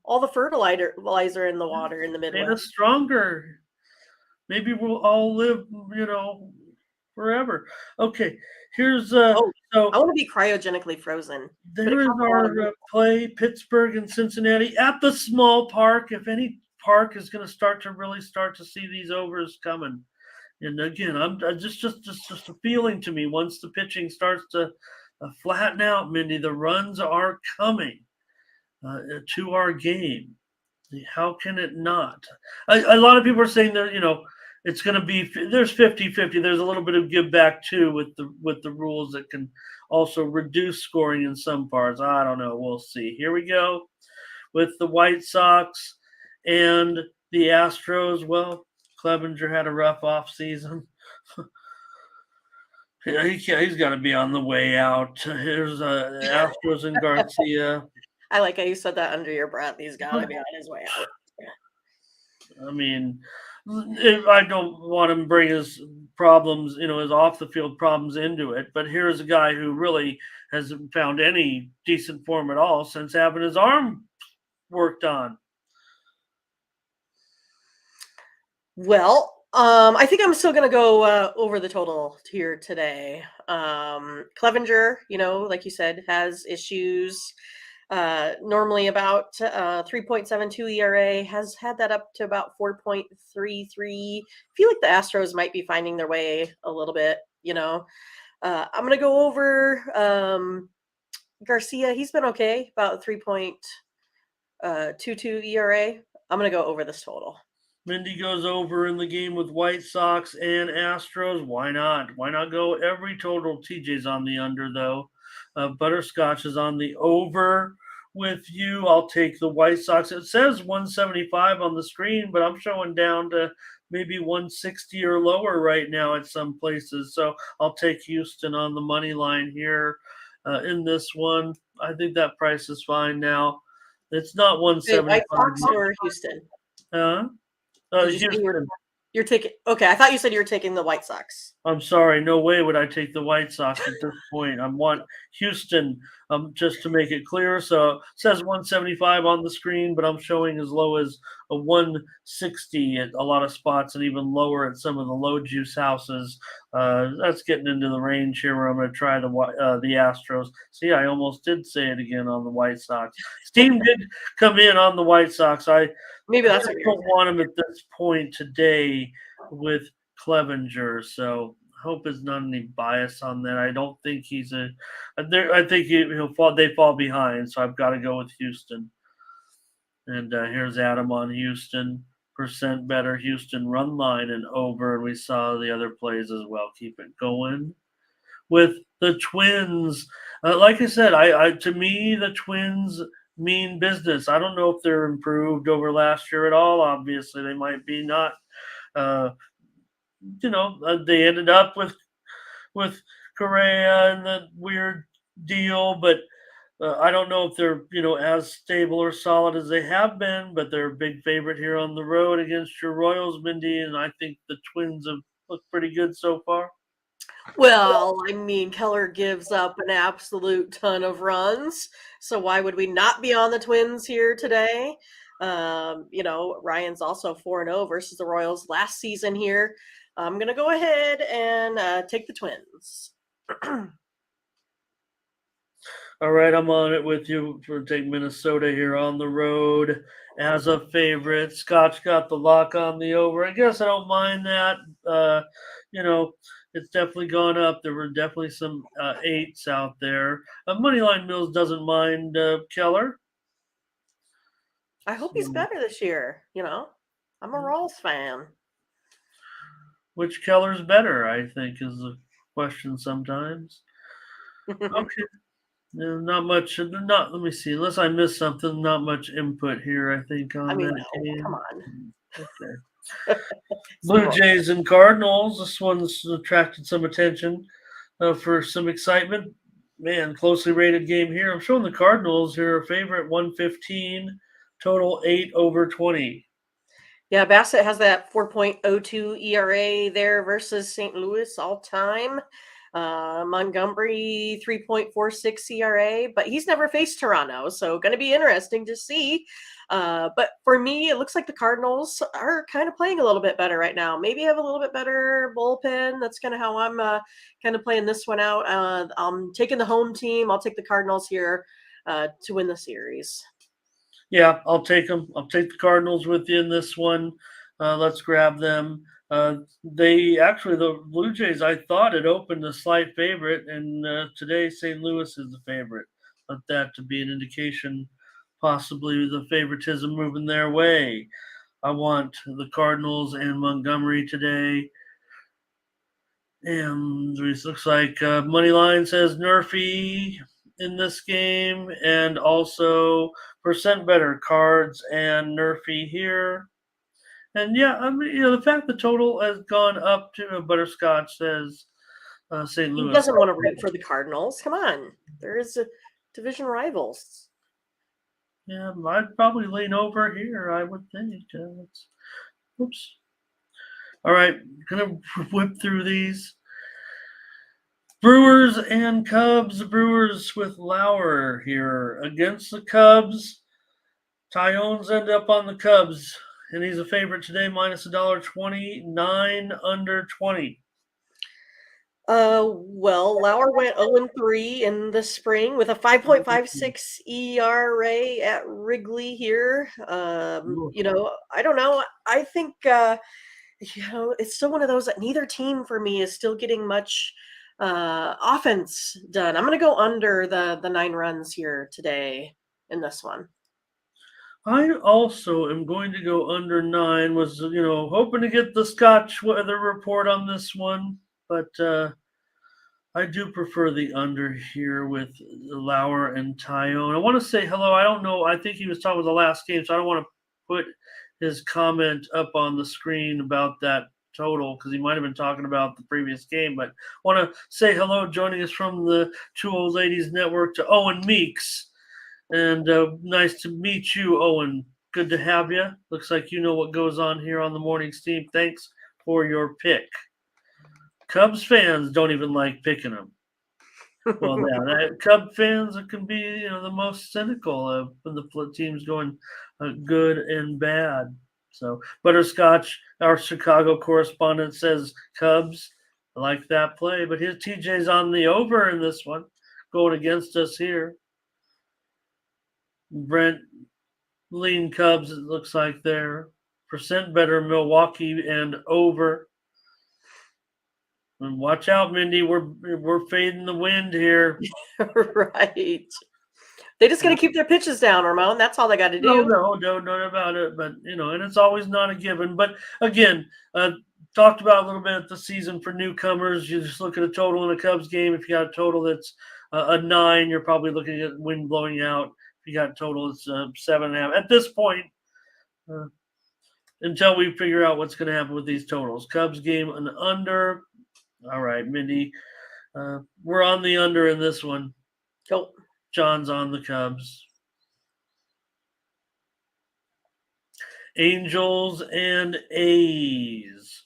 all the fertilizer in the water in the Made Midwest. us stronger. Maybe we'll all live, forever. Okay, here's Oh, so I want to be cryogenically frozen, but it there is costs a lot of our money. play Pittsburgh and Cincinnati at the small park. If any park is going to start to see these overs coming, and again, I just a feeling to me once the pitching starts to flatten out, Mindy, the runs are coming to our game. How can it not? A lot of people are saying that it's going to be there's 50-50. There's a little bit of give back too with the rules that can also reduce scoring in some parts. I don't know. We'll see. Here we go with the White Sox and the Astros. Well, Clevenger had a rough off season. He's got to be on the way out. Here's Astros and Garcia. I like how you said that under your breath. He's got to be on his way out. I mean, I don't want him to bring his problems, his off the field problems into it. But here's a guy who really hasn't found any decent form at all since having his arm worked on. Well, I think I'm still gonna go over the total here today. Clevenger, like you said, has issues. Normally about 3.72 ERA, has had that up to about 4.33. Feel like the Astros might be finding their way a little bit, I'm going to go over Garcia. He's been okay, about 3.22 ERA. I'm going to go over this total. Mindy goes over in the game with White Sox and Astros. Why not? Why not go every total? TJ's on the under, though. Butterscotch is on the over with you. I'll take the White Sox. It says 175 on the screen, but I'm showing down to maybe 160 or lower right now at some places. So I'll take Houston on the money line here in this one. I think that price is fine now. It's not Wait, 175. White Sox or Houston? Did you say Houston. you're taking? Okay, I thought you said you were taking the White Sox. I'm sorry, no way would I take the White Sox at this point. I want Houston, just to make it clear. So it says 175 on the screen, but I'm showing as low as a 160 at a lot of spots, and even lower at some of the low juice houses. That's getting into the range here where I'm going to try the Astros. See, I almost did say it again on the White Sox. Steam did come in on the White Sox. Maybe that's I what don't want him at this point today with Clevenger, so hope there's not any bias on that. I don't think he's a. I think he'll fall. They fall behind, so I've got to go with Houston. And here's Adam on Houston. Percent better. Houston run line and over. And we saw the other plays as well. Keep it going with the Twins. Like I said, I to me the Twins mean business. I don't know if they're improved over last year at all. Obviously, they might be not. Uh, they ended up with Correa and the weird deal, but I don't know if they're as stable or solid as they have been. But they're a big favorite here on the road against your Royals, Mindy, and I think the Twins have looked pretty good so far. Well, I mean, Keller gives up an absolute ton of runs, so why would we not be on the Twins here today? Ryan's also 4-0 versus the Royals last season here. I'm going to go ahead and take the Twins. All right, I'm on it with you for take Minnesota here on the road as a favorite. Scotch got the lock on the over. I guess I don't mind that. It's definitely gone up. There were definitely some eights out there. Moneyline Mills doesn't mind Keller. I hope he's better this year. I'm a Royals fan. Which Keller's better, I think, is the question sometimes. Okay. Not much. Let me see. Unless I missed something, not much input here, I think, on that game. Come on. Okay. Blue Jays and Cardinals. This one's attracted some attention for some excitement. Man, closely rated game here. I'm showing the Cardinals here a favorite 115, total 8/20. Yeah, Bassett has that 4.02 ERA there versus St. Louis all time. Montgomery 3.46 ERA, but he's never faced Toronto, so going to be interesting to see. But for me, it looks like the Cardinals are kind of playing a little bit better right now. Maybe have a little bit better bullpen. That's kind of how I'm kind of playing this one out. I'm taking the home team. I'll take the Cardinals here to win the series. Yeah, I'll take them. I'll take the Cardinals with you in this one. Let's grab them. The Blue Jays, I thought it opened a slight favorite, and today St. Louis is the favorite. Let that to be an indication, possibly the favoritism moving their way. I want the Cardinals and Montgomery today. And it looks like money line says Nerfy in this game, and also percent better Cards and Nerfy here. And yeah, I mean, the fact the total has gone up to Butterscotch says St. Louis. He doesn't want to root for the Cardinals. Come on, there's division rivals. Yeah, I'd probably lean over here. I would think. Oops. All right, gonna whip through these. Brewers and Cubs. The Brewers with Lauer here against the Cubs. Tyones end up on the Cubs, and he's a favorite today, minus $1.20, 9 under 20. Well, Lauer went 0-3 in the spring with a 5.56 ERA at Wrigley here. I don't know. I think it's still one of those that neither team for me is still getting much offense done. I'm going to go under the 9 runs here today in this one. I also am going to go under 9. Was hoping to get the Scotch weather report on this one, but I do prefer the under here with Lauer and Tyone. I want to say hello. I don't know. I think he was talking about the last game, so I don't want to put his comment up on the screen about that total because he might have been talking about the previous game. But want to say hello, joining us from the Two Old Ladies Network, to Owen Meeks. And nice to meet you, Owen. Good to have you. Looks like you know what goes on here on the morning steam. Thanks for your pick. Cubs fans don't even like picking them. Well, yeah, Cub fans can be, the most cynical when the team's going good and bad. So, Butterscotch, our Chicago correspondent, says Cubs. I like that play, but his TJ's on the over in this one, going against us here. Brent lean Cubs. It looks like they're percent better Milwaukee and over. And watch out, Mindy. We're fading the wind here. Right. They just got to keep their pitches down, Ramon. That's all they got to do. No about it. But and it's always not a given. But again, talked about a little bit the season for newcomers. You just look at a total in a Cubs game. If you got a total that's a 9, you're probably looking at wind blowing out. If you got a total, it's 7.5. At this point, until we figure out what's going to happen with these totals. Cubs game an under. All right, Mindy. We're on the under in this one. Cool. John's on the Cubs. Angels and A's.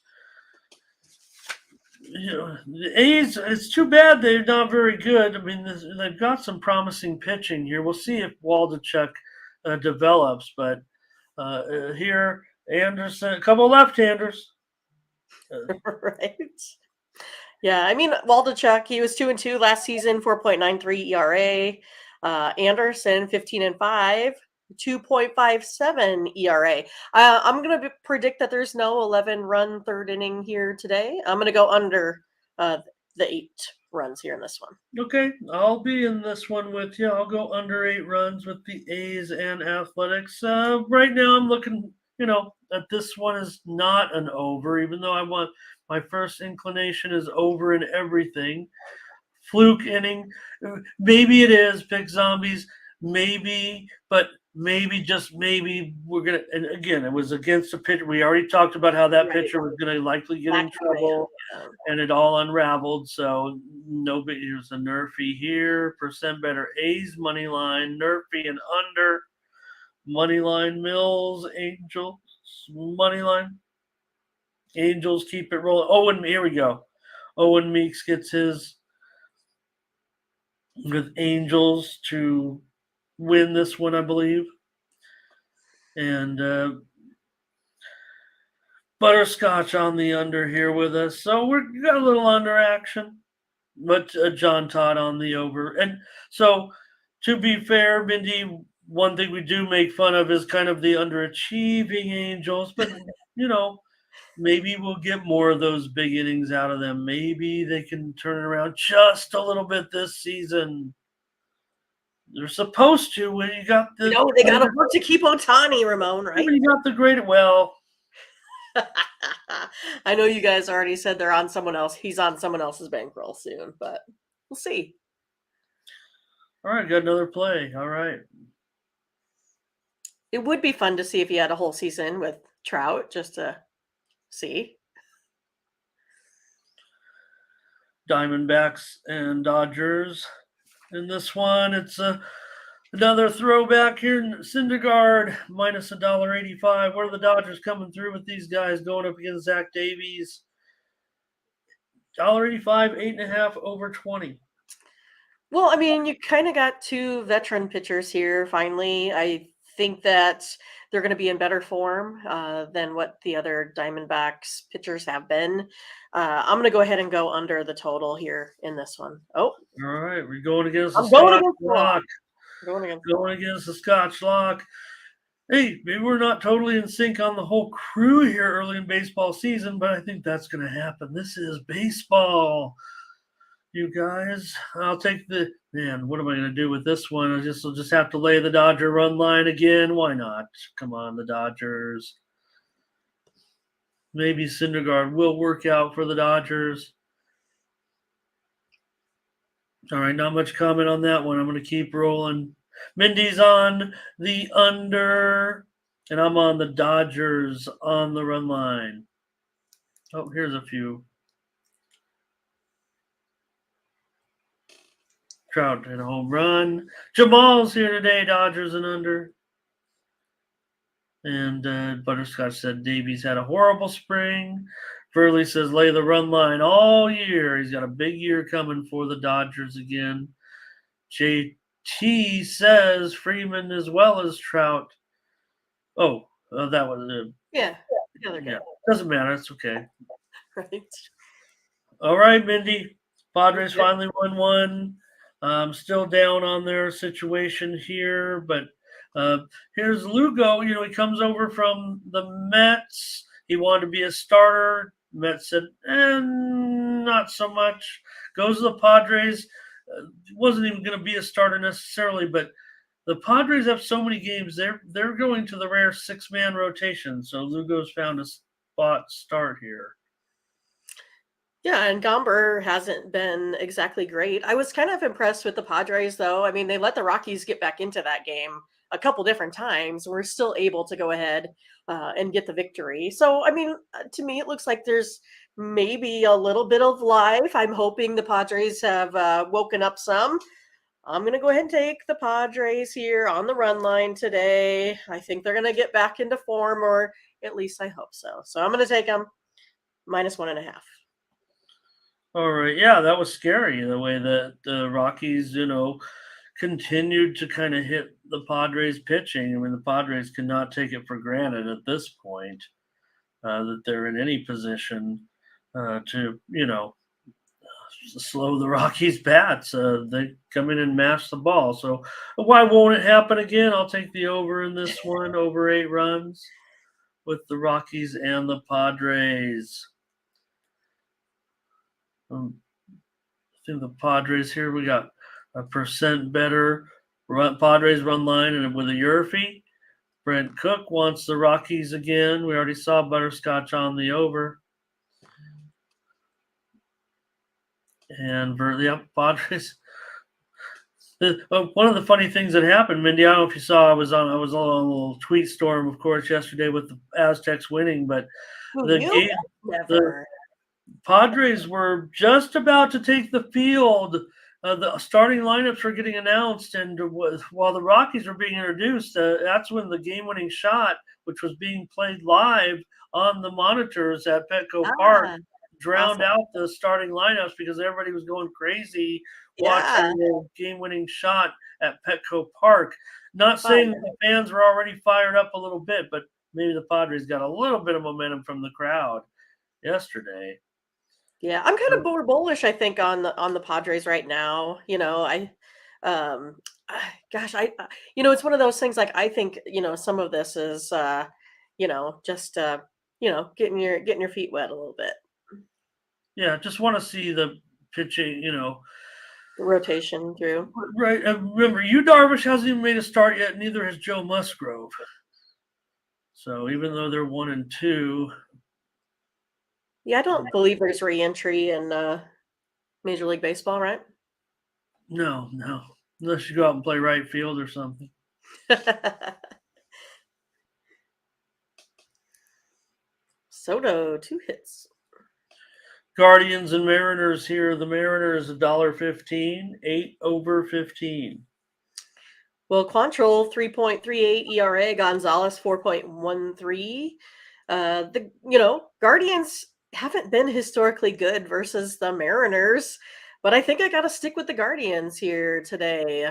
The A's, it's too bad they're not very good. I mean, they've got some promising pitching here. We'll see if Waldichuk develops. But here, Anderson, a couple left-handers. Right. Yeah, I mean, Waldichuk, he was 2-2 last season, 4.93 ERA. Anderson, 15-5, 2.57 ERA. I'm going to predict that there's no 11-run third inning here today. I'm going to go under the 8 runs here in this one. Okay, I'll be in this one with you. I'll go under 8 runs with the A's and Athletics. Right now, I'm looking, that this one is not an over, even though I want my first inclination is over in everything. Fluke inning, maybe it is. Pick zombies, maybe, but maybe, just maybe, we're gonna. And again, it was against a pitcher. We already talked about how that pitcher was going to likely get in trouble, and it all unraveled. So nobody. Here's a Nerfy here. Percent better A's money line. Nerfy and under money line. Mills Angels money line. Angels keep it rolling. Owen, here we go. Owen Meeks gets his with Angels to win this one, I believe. And Butterscotch on the under here with us. So we got a little under action, but John Todd on the over. And so, to be fair, Mindy, one thing we do make fun of is kind of the underachieving Angels, but maybe we'll get more of those big innings out of them. Maybe they can turn it around just a little bit this season. They're supposed to when you got the. They got to work to keep Ohtani, Ramon, right? You got the great. Well, I know you guys already said they're on someone else. He's on someone else's bankroll soon, but we'll see. All right, got another play. All right. It would be fun to see if he had a whole season with Trout, just to see. Diamondbacks and Dodgers. In this one, it's another throwback here. Syndergaard minus $1.85. What are the Dodgers coming through with these guys going up against Zach Davies? $1.85, 8.5 over 20. Well, I mean, you kind of got 2 veteran pitchers here. Finally, I think that they're going to be in better form than what the other Diamondbacks pitchers have been. I'm going to go ahead and go under the total here in this one. Oh, All right, we're going against the I'm going Scotch against the Lock. lock. Going against Going against the Scotch Lock. Hey, maybe we're not totally in sync on the whole crew here early in baseball season, but I think that's going to happen. This is baseball. You guys, I'll take the man. What am I going to do with this one? I'll just have to lay the Dodger run line again. Why not? Come on, the Dodgers. Maybe Syndergaard will work out for the Dodgers. All right, not much comment on that one. I'm going to keep rolling. Mindy's on the under, and I'm on the Dodgers on the run line. Oh, here's a few. Trout hit a home run. Jamal's here today, Dodgers and under. And Butterscotch said Davies had a horrible spring. Furley says lay the run line all year. He's got a big year coming for the Dodgers again. JT says Freeman as well as Trout. Oh, that was it. Yeah. Doesn't matter. It's okay. Right. All right, Mindy. Padres finally won one. Still down on their situation here, but here's Lugo. You know, he comes over from the Mets. He wanted to be a starter. Mets said, not so much. Goes to the Padres. Wasn't even going to be a starter necessarily, but the Padres have so many games. They're going to the rare 6-man rotation. So Lugo's found a spot start here. Yeah, and Gomber hasn't been exactly great. I was kind of impressed with the Padres, though. I mean, they let the Rockies get back into that game a couple different times. We're still able to go ahead and get the victory. So, I mean, to me, it looks like there's maybe a little bit of life. I'm hoping the Padres have woken up some. I'm going to go ahead and take the Padres here on the run line today. I think they're going to get back into form, or at least I hope so. So I'm going to take them -1.5. All right. Yeah, that was scary the way that the Rockies, continued to kind of hit the Padres pitching. I mean, the Padres cannot take it for granted at this point that they're in any position to, slow the Rockies' bats. They come in and mash the ball. So why won't it happen again? I'll take the over in this one, over 8 runs with the Rockies and the Padres. I think the Padres here, we got a % better Padres run line and with a Yurfee. Brent Cook wants the Rockies again. We already saw Butterscotch on the over. And Padres. One of the funny things that happened, Mindy, I don't know if you saw, I was on a little tweet storm, of course, yesterday with the Aztecs winning, but the Padres were just about to take the field. The starting lineups were getting announced, and while the Rockies were being introduced, that's when the game-winning shot, which was being played live on the monitors at Petco Park, drowned out the starting lineups because everybody was going crazy watching the game-winning shot at Petco Park. Not saying that the fans were already fired up a little bit, but maybe the Padres got a little bit of momentum from the crowd yesterday. Yeah, I'm kind of more bullish, I think, on the Padres right now. It's one of those things. Like, I think, some of this is, just, getting your feet wet a little bit. Yeah, just want to see the pitching, the rotation through. Right. Remember, Yu Darvish hasn't even made a start yet. Neither has Joe Musgrove. So even though they're 1-2. Yeah, I don't believe there's re-entry in Major League Baseball, right? No. Unless you go out and play right field or something. Soto, 2 hits. Guardians and Mariners here. The Mariners $1.15, 8 over 15. Well, Quantrill 3.38 ERA, Gonzalez 4.13. The Guardians haven't been historically good versus the Mariners. But I think I got to stick with the Guardians here today.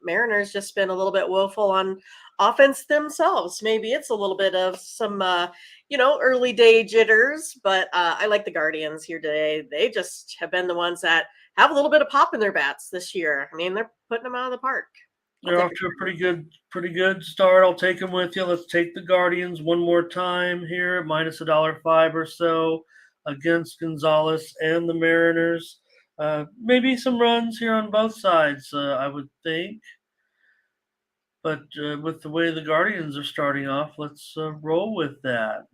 Mariners just been a little bit woeful on offense themselves. Maybe it's a little bit of some, early day jitters, but I like the Guardians here today. They just have been the ones that have a little bit of pop in their bats this year. I mean, they're putting them out of the park. They're off to a pretty good start. I'll take them with you. Let's take the Guardians one more time here, minus $1.05 or so against Gonzalez and the Mariners. Maybe some runs here on both sides, I would think. But with the way the Guardians are starting off, let's roll with that.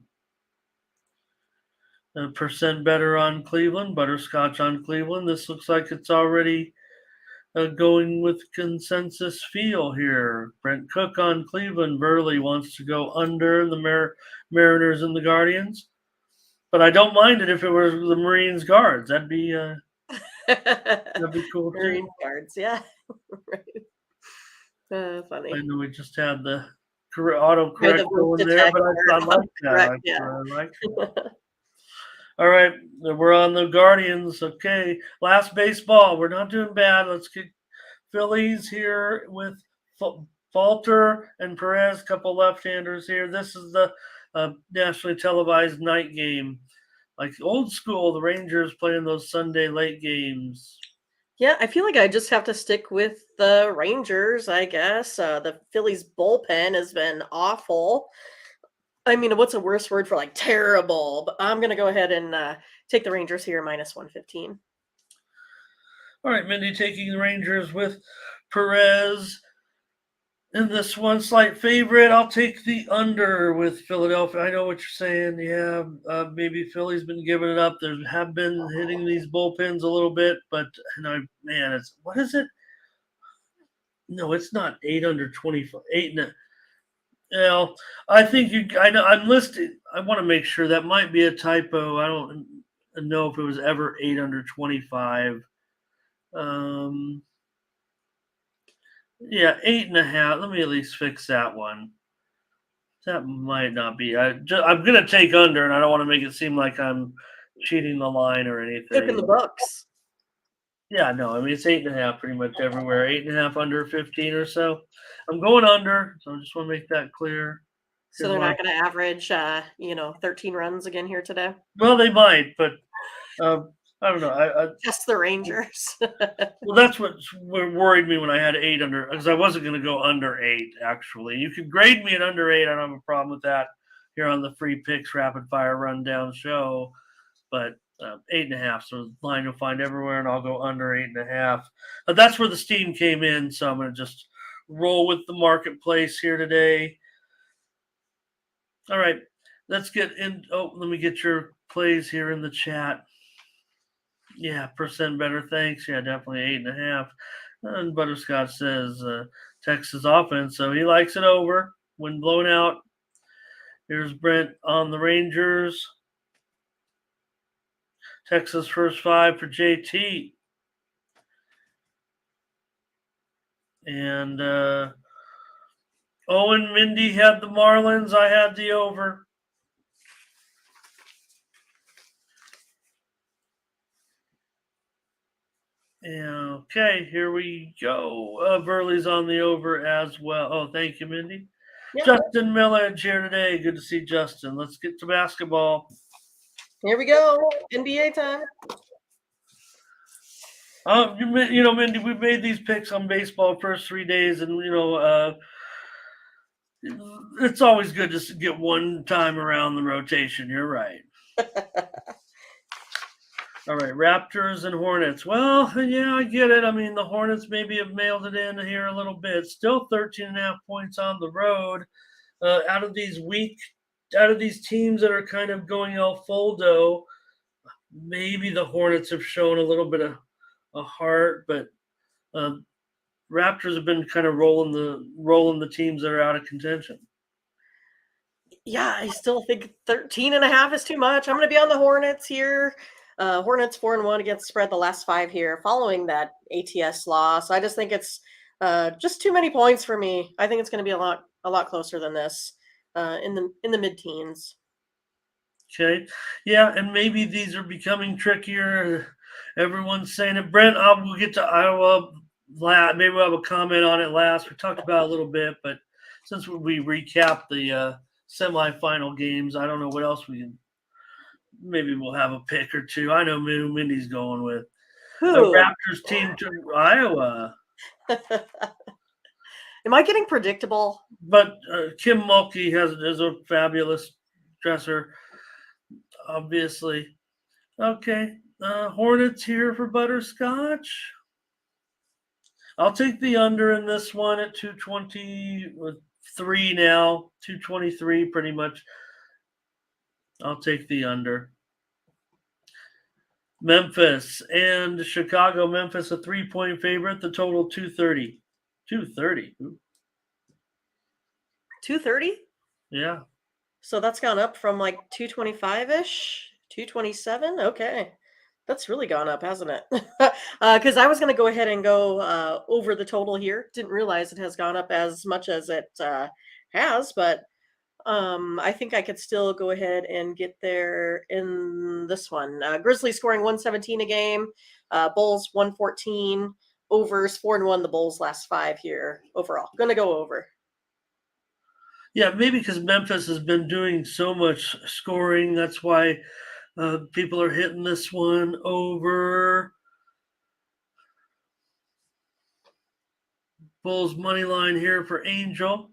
Percent better on Cleveland, butterscotch on Cleveland. This looks like it's already going with consensus feel here. Brent Cook on Cleveland. Burley wants to go under the Mariners and the Guardians. But I don't mind it if it were the Marines Guards. That'd be cool Marine too. cards, yeah. Right. Funny. I know we just had the autocorrect the going there, but I like that. Correct, yeah. I like that. All right, we're on the Guardians. Okay, last baseball. We're not doing bad. Let's get Phillies here with Falter and Perez, couple left-handers here. This is the nationally televised night game. Like old school, the Rangers playing those Sunday late games. Yeah, I feel like I just have to stick with the Rangers, I guess. The Phillies bullpen has been awful. I mean, what's a worse word for like terrible? But I'm going to go ahead and take the Rangers here, minus 115. All right, Mindy taking the Rangers with Perez. In this one, slight favorite. I'll take the under with Philadelphia. I know what you're saying. Yeah, maybe Philly's been giving it up. There have been hitting these bullpens a little bit, but it's what is it? No, it's not 8 under 25. 8 and I think I know I'm listed. I want to make sure that might be a typo. I don't know if it was ever 8 under 25. Yeah, 8.5. Let me at least fix that one. That might not be. I'm going to take under, and I don't want to make it seem like I'm cheating the line or anything. Look in the books. Yeah, no. I mean, it's 8.5 pretty much everywhere. 8.5 under 15 or so. I'm going under, so I just want to make that clear. So they're not going to average, 13 runs again here today? Well, they might, but I don't know. Just the Rangers. Well, that's what worried me when I had 8 under, because I wasn't going to go under 8, actually. You can grade me at under 8. I don't have a problem with that here on the Free Picks Rapid Fire Rundown show. But 8.5, so the line you'll find everywhere, and I'll go under 8.5. That's where the steam came in, so I'm going to just roll with the marketplace here today. All right, let's get in. Oh, let me get your plays here in the chat. Yeah, percent better. Thanks. Yeah, definitely 8.5. And Butterscotch says Texas offense, so he likes it over when blown out. Here's Brent on the Rangers. Texas first 5 for JT. And Owen Mindy had the Marlins. I had the over. Okay, here we go. Burley's on the over as well. Oh, thank you, Mindy. Yeah. Justin Millage here today. Good to see Justin. Let's get to basketball. Here we go. NBA time. Mindy, we've made these picks on baseball first 3 days, and it's always good to get one time around the rotation. You're right. All right, Raptors and Hornets. Well, yeah, I get it. I mean, the Hornets maybe have mailed it in here a little bit. Still 13.5 points on the road. Out of these teams that are kind of going El Foldo, maybe the Hornets have shown a little bit of a heart, but Raptors have been kind of rolling the teams that are out of contention. Yeah, I still think 13.5 is too much. I'm going to be on the Hornets here. Hornets 4-1 against spread the last 5 here following that ATS loss. I just think it's just too many points for me. I think it's going to be a lot closer than this in the mid-teens. Okay. Yeah, and maybe these are becoming trickier Everyone's saying it. Brent, we'll get to Iowa. Maybe we'll have a comment on it last. We talked about it a little bit, but since we recapped the semifinal games, I don't know what else we can. Maybe we'll have a pick or two. I know Mindy's going with a Who? Raptors team to Iowa. Am I getting predictable? But Kim Mulkey is a fabulous dresser, obviously. Okay, Hornets here for Butterscotch. I'll take the under in this one at 223 now. 223 pretty much. I'll take the under. Memphis and Chicago. Memphis a 3-point favorite. The total 230. 230. 230? Yeah. So that's gone up from like 225-ish, 227. Okay. That's really gone up, hasn't it? Because I was going to go ahead and go over the total here. Didn't realize it has gone up as much as it has, but I think I could still go ahead and get there in this one. Grizzlies scoring 117 a game, Bulls 114, overs 4-1 the Bulls last 5 here overall. Going to go over. Yeah, maybe because Memphis has been doing so much scoring. That's why people are hitting this one over. Bulls money line here for Angel.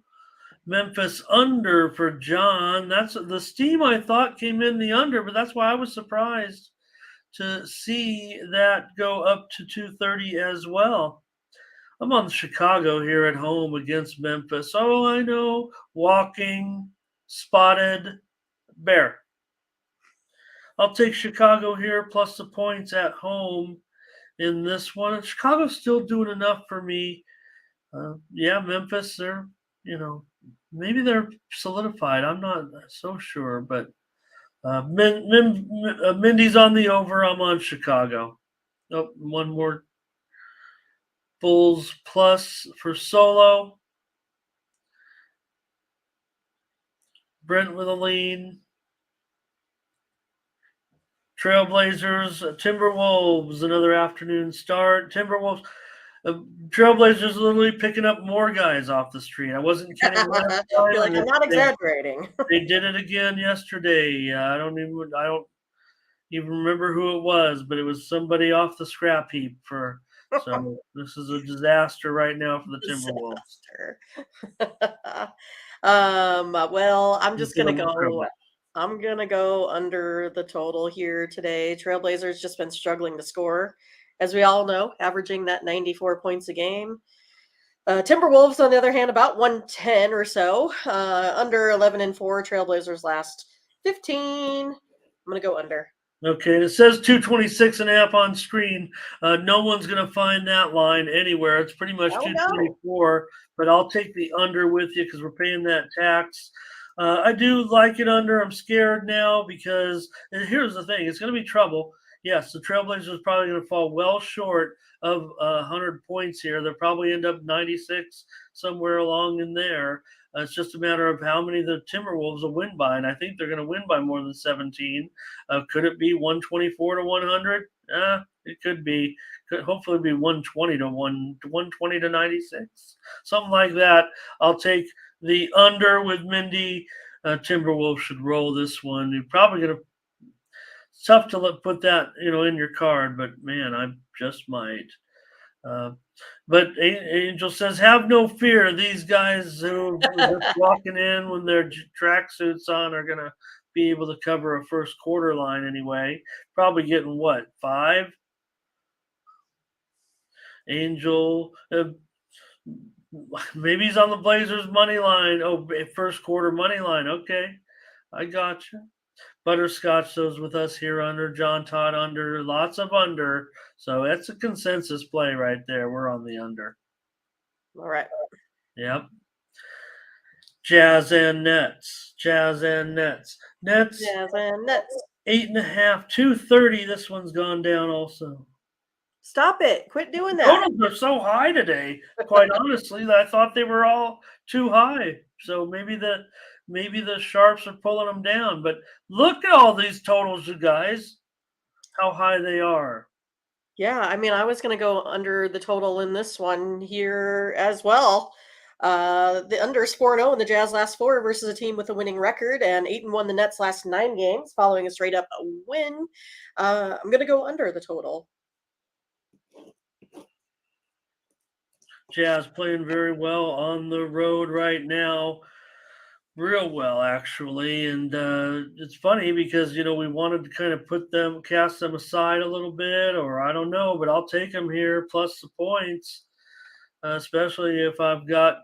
Memphis under for John. That's the steam I thought came in the under, but that's why I was surprised to see that go up to 230 as well. I'm on Chicago here at home against Memphis. Oh, I know. Walking, spotted, bear. I'll take Chicago here plus the points at home in this one. Chicago's still doing enough for me. Yeah, Memphis, they're, maybe they're solidified. I'm not so sure, but Mindy's on the over. I'm on Chicago. Oh, one more. Bulls plus for Solo. Brent with a lean. Trailblazers, Timberwolves, another afternoon start. Timberwolves, Trailblazers literally picking up more guys off the street. I wasn't kidding. You're like, I'm not exaggerating. They did it again yesterday. I don't even remember who it was, but it was somebody off the scrap heap for. So this is a disaster right now for the Timberwolves. Well, I'm just gonna go. I'm gonna go under the total here today. Trailblazers just been struggling to score, as we all know, averaging that 94 points a game. Timberwolves, on the other hand, about 110 or so, under 11-4. Trailblazers last 15. I'm gonna go under. Okay, and it says 226.5 on screen. No one's going to find that line anywhere. It's pretty much 224, but I'll take the under with you because we're paying that tax. I do like it under. I'm scared now because here's the thing. It's going to be trouble. Yes, the Trailblazers are probably going to fall well short of 100 points here. They'll probably end up 96 somewhere along in there. It's just a matter of how many the Timberwolves will win by, and I think they're going to win by more than 17. Could it be 124 to 100? It could be. Could hopefully be 120 to 120 to 96, something like that. I'll take the under with Mindy. Timberwolves should roll this one. You're probably going to. It's tough to put that in your card, but man, I just might. But Angel says, have no fear. These guys who are just walking in when their tracksuits on are going to be able to cover a first quarter line anyway. Probably getting what, 5? Angel, maybe he's on the Blazers money line. Oh, first quarter money line. Okay, I got you. Butterscotch those with us here under. John Todd under. Lots of under. So that's a consensus play right there. We're on the under. All right. Yep. Jazz and Nets. Jazz and Nets. Nets. Jazz and Nets. 8.5. 230. This one's gone down also. Stop it. Quit doing that. Totals are so high today. Quite honestly, I thought they were all too high. So maybe the Sharps are pulling them down. But look at all these totals, you guys. How high they are. Yeah, I mean, I was going to go under the total in this one here as well. The under is 4-0 in the Jazz last four versus a team with a winning record, and 8-1 the Nets last 9 games following a straight up win. I'm going to go under the total. Jazz playing very well on the road right now. Real well, actually. And it's funny because, we wanted to kind of cast them aside a little bit, or I don't know, but I'll take them here plus the points, especially if I've got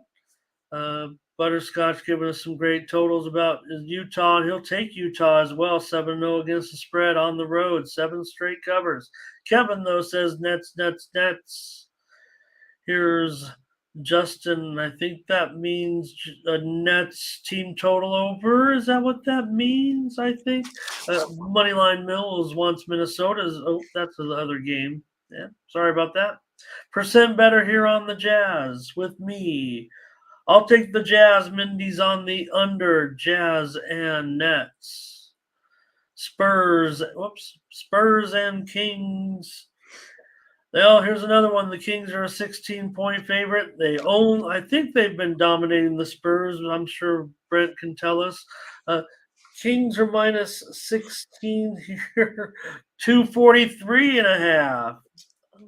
Butterscotch giving us some great totals about Utah, and he'll take Utah as well, 7-0 against the spread on the road, 7 straight covers. Kevin, though, says Nets, Nets, Nets. Here's Justin. I think that means a Nets team total over. Is that what that means? I think. Moneyline Mills wants Minnesota's. Oh, that's the other game. Yeah, sorry about that. Percent better here on the Jazz with me. I'll take the Jazz. Mindy's on the under. Jazz and Nets. Spurs and Kings. Here's another one. The Kings are a 16-point favorite. I think they've been dominating the Spurs. I'm sure Brent can tell us. Kings are minus 16 here, 243.5.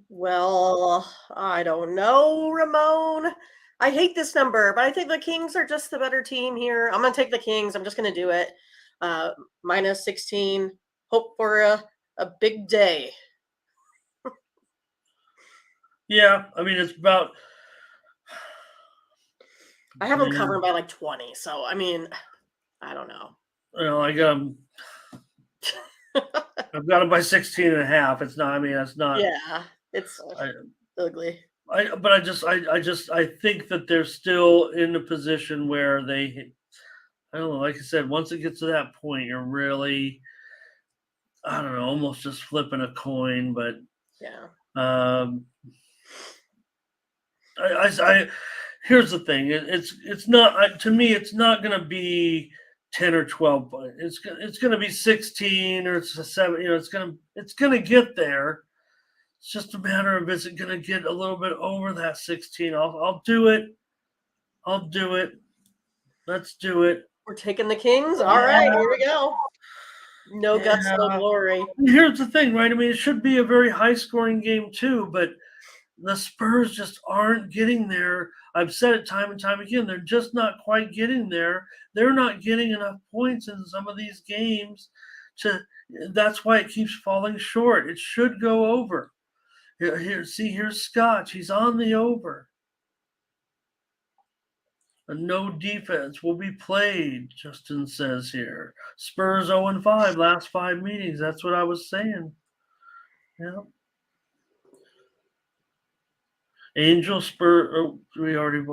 Well, I don't know, Ramon. I hate this number, but I think the Kings are just the better team here. I'm going to take the Kings. I'm just going to do it. Minus 16. Hope for a big day. Yeah, I mean, it's about. I have them covered by like 20. So, I mean, I don't know. I got them. I've got them by 16.5. It's not. I mean, that's not. Yeah, it's ugly. I think that they're still in a position where they. I don't know. Like I said, once it gets to that point, you're really. I don't know, almost just flipping a coin, but yeah. Here's the thing. It's not to me. It's not going to be 10 or 12. It's going to be 16 or it's a 7. It's going to get there. It's just a matter of is it going to get a little bit over that 16. I'll do it. I'll do it. Let's do it. We're taking the Kings. All right, here we go. No guts, no glory. Here's the thing, right? I mean, it should be a very high-scoring game too, but the Spurs just aren't getting there. I've said it time and time again. They're just not quite getting there. They're not getting enough points in some of these games. That's why it keeps falling short. It should go over. Here's Scotch. He's on the over. No defense will be played, Justin says here. Spurs 0-5, last 5 meetings. That's what I was saying. Yeah. Angel Spurs. Oh, we already.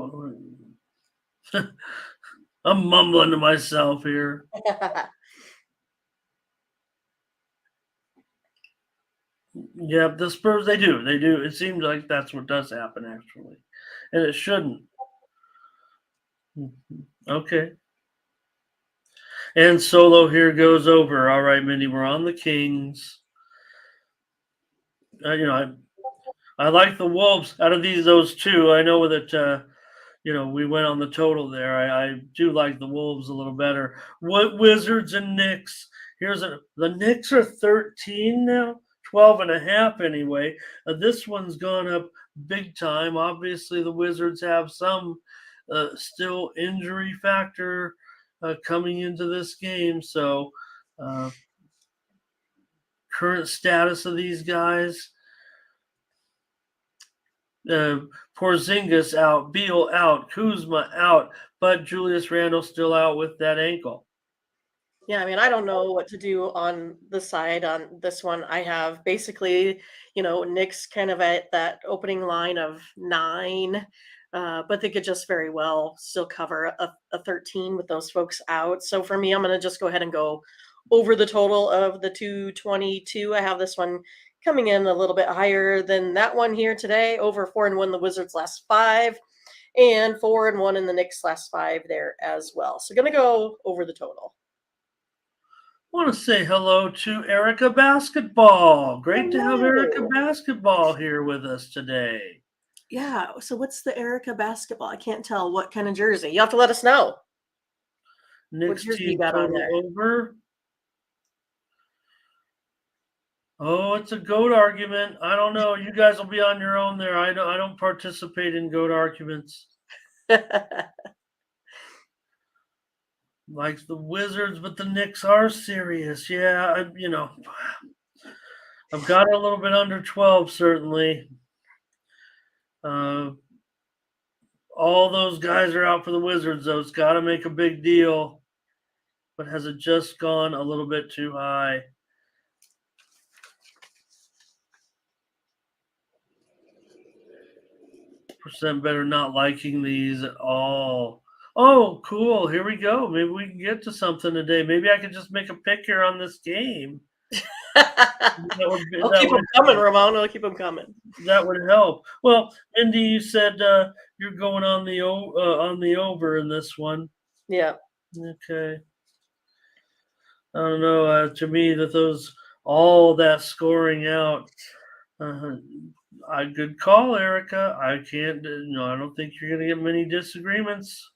I'm mumbling to myself here. Yeah, the Spurs, they do. It seems like that's what does happen, actually. And it shouldn't. Okay. And Solo here goes over. All right, Mindy, we're on the Kings. I like the Wolves out of those two. I know that we went on the total there. I do like the Wolves a little better. What Wizards and Knicks? The Knicks are 13 now, 12.5 anyway. This one's gone up big time. Obviously, the Wizards have some still injury factor coming into this game. So, current status of these guys. Porzingis out, Beal out, Kuzma out, but Julius Randle still out with that ankle. Yeah, I mean, I don't know what to do on the side on this one. I have basically, Knicks kind of at that opening line of 9, but they could just very well still cover a 13 with those folks out. So for me, I'm going to just go ahead and go over the total of the 222. I have this one coming in a little bit higher than that one here today. Over 4-1 the Wizards last 5, and 4-1 in the Knicks last 5 there as well. So going to go over the total. want to say hello to Erica Basketball. Great to have Erica Hello. Basketball here with us today. Yeah. So what's the Erica basketball? I can't tell what kind of jersey. You have to let us know. What Knicks jersey you team got on total there? over. Oh, it's a GOAT argument. I don't know. You guys will be on your own there. I don't participate in GOAT arguments. Like the Wizards, but the Knicks are serious. Yeah, I've got it a little bit under 12, certainly. Uh, all those guys are out for the Wizards, though. It's got to make a big deal. But has it just gone a little bit too high? Percent better not liking these at all. Oh, cool. Here we go. Maybe we can get to something today. Maybe I could just make a pick here on this game. That would be, I'll that keep would them coming, Ramon. I'll keep them coming. that would help. Well, Mindy, you said you're going on the over in this one. Yeah. Okay. I don't know. To me, that those all that scoring out. Uh, I good call, Erica. I can't. No, I don't think you're going to get many disagreements.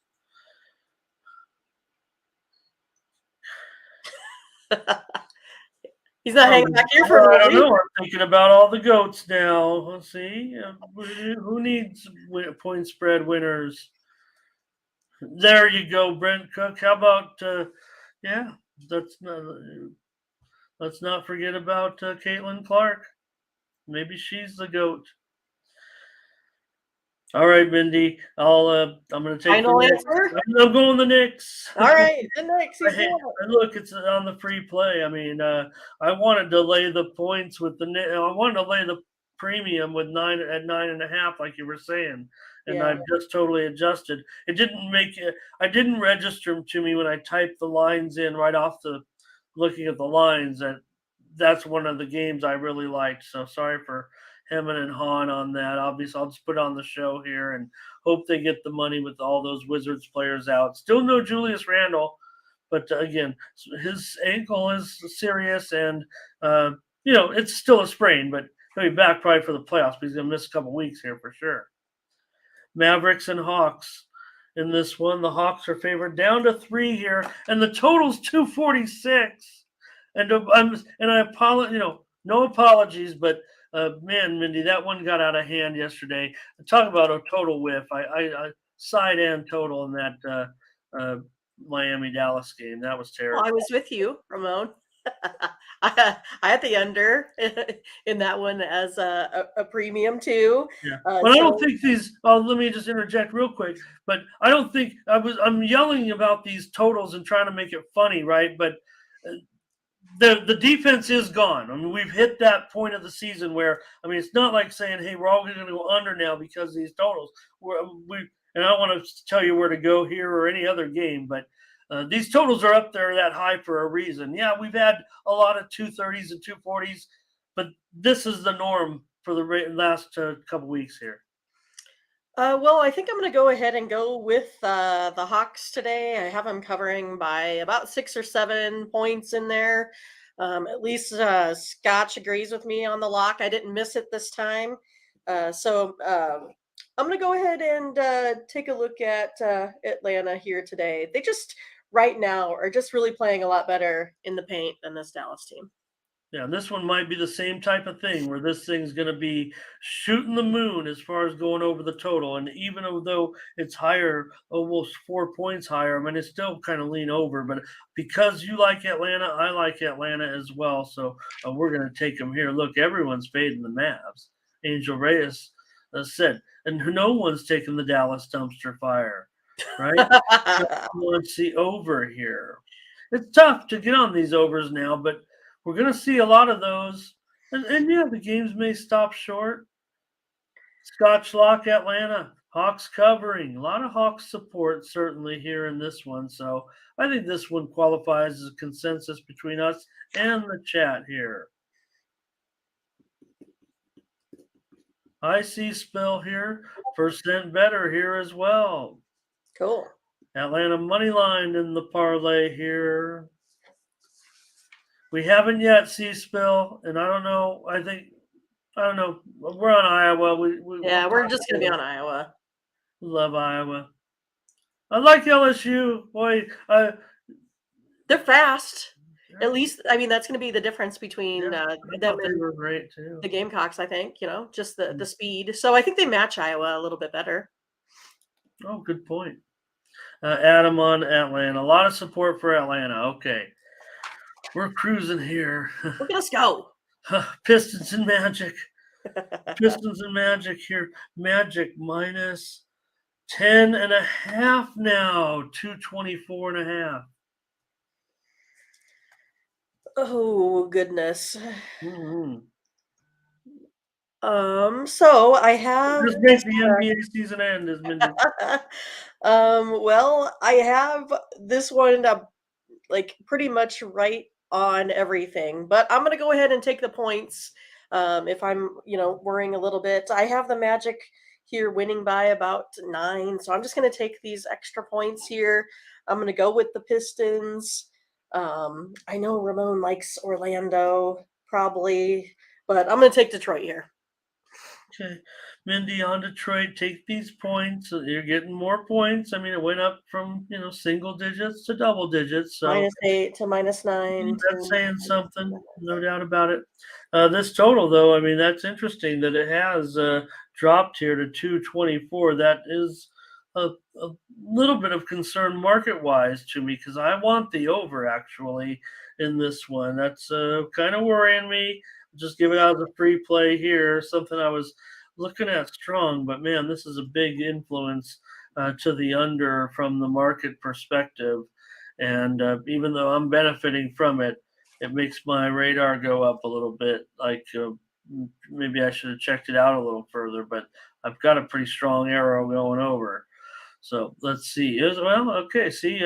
He's not hanging back here for I me, is don't he? know. I'm thinking about all the goats now. Let's see. Who needs point spread winners? There you go, Brent Cook. How about yeah? That's not. Let's not forget about Caitlin Clark. Maybe she's the goat. All right, Mindy. I'm going to take the Final Knicks. answer. I'm going the Knicks. All right. The Knicks. He's Hey, going. look, it's on the free play. I mean, I wanted to lay the points with the. I wanted to lay the premium with 9.5, like you were saying, and Yeah. I've just totally adjusted. It didn't make it. I didn't register them to me when I typed the lines in right off the. Looking at the lines, that's one of the games I really liked. So sorry for Hemming and Hahn on that. Obviously, I'll just put it on the show here and hope they get the money with all those Wizards players out. Still no Julius Randle. But again, his ankle is serious, and it's still a sprain. But he'll be back probably for the playoffs. But he's gonna miss a couple weeks here for sure. Mavericks and Hawks in this one. The Hawks are favored down to 3 here, and the total's 246. And I apologize. No apologies, but man, Mindy, that one got out of hand yesterday. Talk about a total whiff. I side and total in that. Miami Dallas game. That was Well, I terrible. was with you, Ramon. I had the under in that one as a premium too. Yeah, but I don't So think these. Oh, let me just interject real quick. But I don't think I'm yelling about these totals and trying to make it funny, right? But the defense is gone. I mean, we've hit that point of the season where it's not like saying, "Hey, we're all going to go under now because of these totals." And I don't want to tell you where to go here or any other game, but these totals are up there that high for a reason. Yeah, we've had a lot of 230s and 240s, but this is the norm for the last couple weeks here. well, I think I'm going to go ahead and go with the Hawks today. I have them covering by about 6 or 7 points in there. At least Scotch agrees with me on the lock. I didn't miss it this time. So I'm going to go ahead and take a look at Atlanta here today. They just right now are just really playing a lot better in the paint than this Dallas team. Yeah, and this one might be the same type of thing where this thing's going to be shooting the moon as far as going over the total. And even though it's higher, almost 4 points higher, I mean, it's still kind of lean over. But because you like Atlanta, I like Atlanta as well. So we're going to take them here. Look, everyone's fading the Mavs. Angel Reyes said, and no one's taking the Dallas dumpster fire, right? Let's see over here. It's tough to get on these overs now, but we're going to see a lot of those. And yeah, the games may stop short. Scotch Lock Atlanta. Hawks covering. A lot of Hawks support certainly here in this one. So I think this one qualifies as a consensus between us and the chat here. I see Spill here. Percent better here as well. Cool. Atlanta money line in the parlay here. We haven't yet, C-Spill, and I don't know. I don't know. We're on Iowa. We'll Yeah, we're talk just gonna be later. on Iowa. Love Iowa. I like LSU. Boy, They're fast. At least, I mean, that's going to be the difference between yeah, I them thought they and were great too. the Gamecocks. I think just the speed. So I think they match Iowa a little bit better. Oh, good point. Adam on Atlanta. A lot of support for Atlanta. Okay, we're cruising here. Look at us go. Pistons and Magic. Pistons and Magic here. Magic minus 10.5 now. 224.5. Oh goodness. Mm-hmm. So I have Just make the NBA season end, as Mindy. well, I have this one up like pretty much right on everything, but I'm gonna go ahead and take the points. If I'm, worrying a little bit, I have the Magic here winning by about 9, so I'm just gonna take these extra points here. I'm gonna go with the Pistons. I know Ramon likes Orlando probably, but I'm gonna take Detroit here. Okay. Mindy on Detroit, take these points. You're getting more points. I mean, it went up from, single digits to double digits. So -8 to -9 that's to saying something, no doubt about it. This total, though, I mean, that's interesting that it has dropped here to 224. That is a little bit of concern market wise to me because I want the over actually in this one. That's kind of worrying me. Just give it out as a free play here, something I was looking at strong, but man, this is a big influence to the under from the market perspective. And even though I'm benefiting from it, it makes my radar go up a little bit. Like maybe I should have checked it out a little further, but I've got a pretty strong arrow going over. So let's see. Well, okay. See,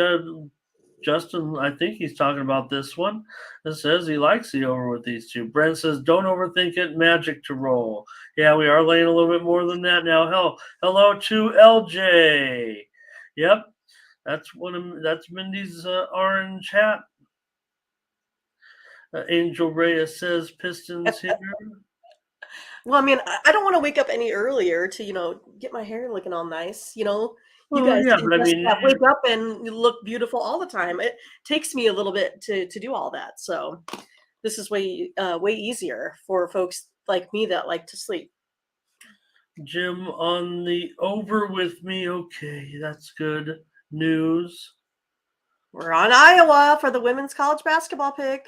Justin, I think he's talking about this one. It says he likes the over with these two. Brent says, don't overthink it. Magic to roll. Yeah, we are laying a little bit more than that now. Hello to LJ. Yep, that's Mindy's orange hat. Angel Reyes says Pistons here. Well, I mean, I don't want to wake up any earlier to, get my hair looking all nice. You Well, guys yeah, can but I just mean, wake up and you look beautiful all the time. It takes me a little bit to do all that. So this is way easier for folks like me that like to sleep. Jim on the over with me. Okay, that's good news. We're on Iowa for the women's college basketball pick.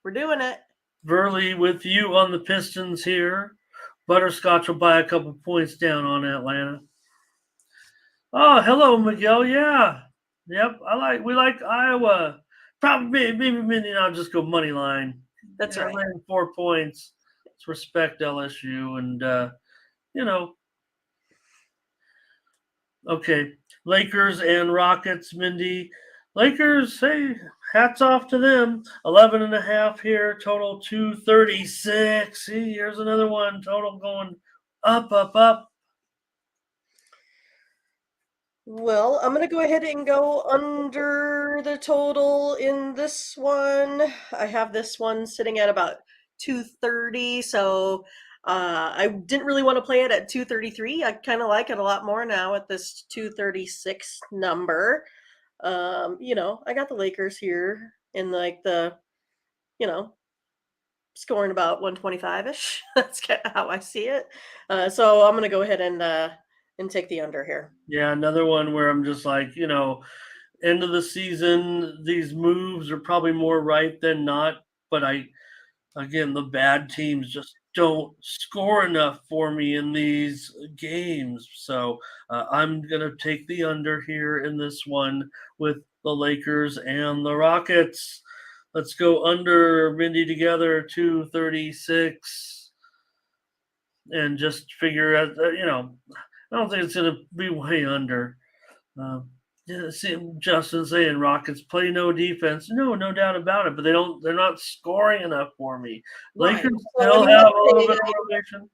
We're doing it. Verley with you on the Pistons here. Butterscotch will buy a couple points down on Atlanta. Oh, hello, Miguel. Yeah. Yep. We like Iowa. Probably maybe Mindy and I'll just go money line. That's right. Laying 4 points. Let's respect LSU and okay. Lakers and Rockets, Mindy. Lakers, hey, hats off to them. 11.5 here, total 236. See, here's another one. Total going up, up, up. Well, I'm going to go ahead and go under the total in this one. I have this one sitting at about 230. So I didn't really want to play it at 233. I kind of like it a lot more now at this 236 number. I got the Lakers here in like the, you know, scoring about 125-ish. That's kind of how I see it. So I'm going to go ahead and take the under here. Yeah, another one where I'm just like, end of the season, these moves are probably more right than not. But again, the bad teams just don't score enough for me in these games. So I'm going to take the under here in this one with the Lakers and the Rockets. Let's go under, Mindy, together, 236. And just figure out, I don't think it's going to be way under. See Justin saying Rockets play no defense. No doubt about it. But they're not scoring enough for me. Right. Lakers So, still have a little bit of motivation.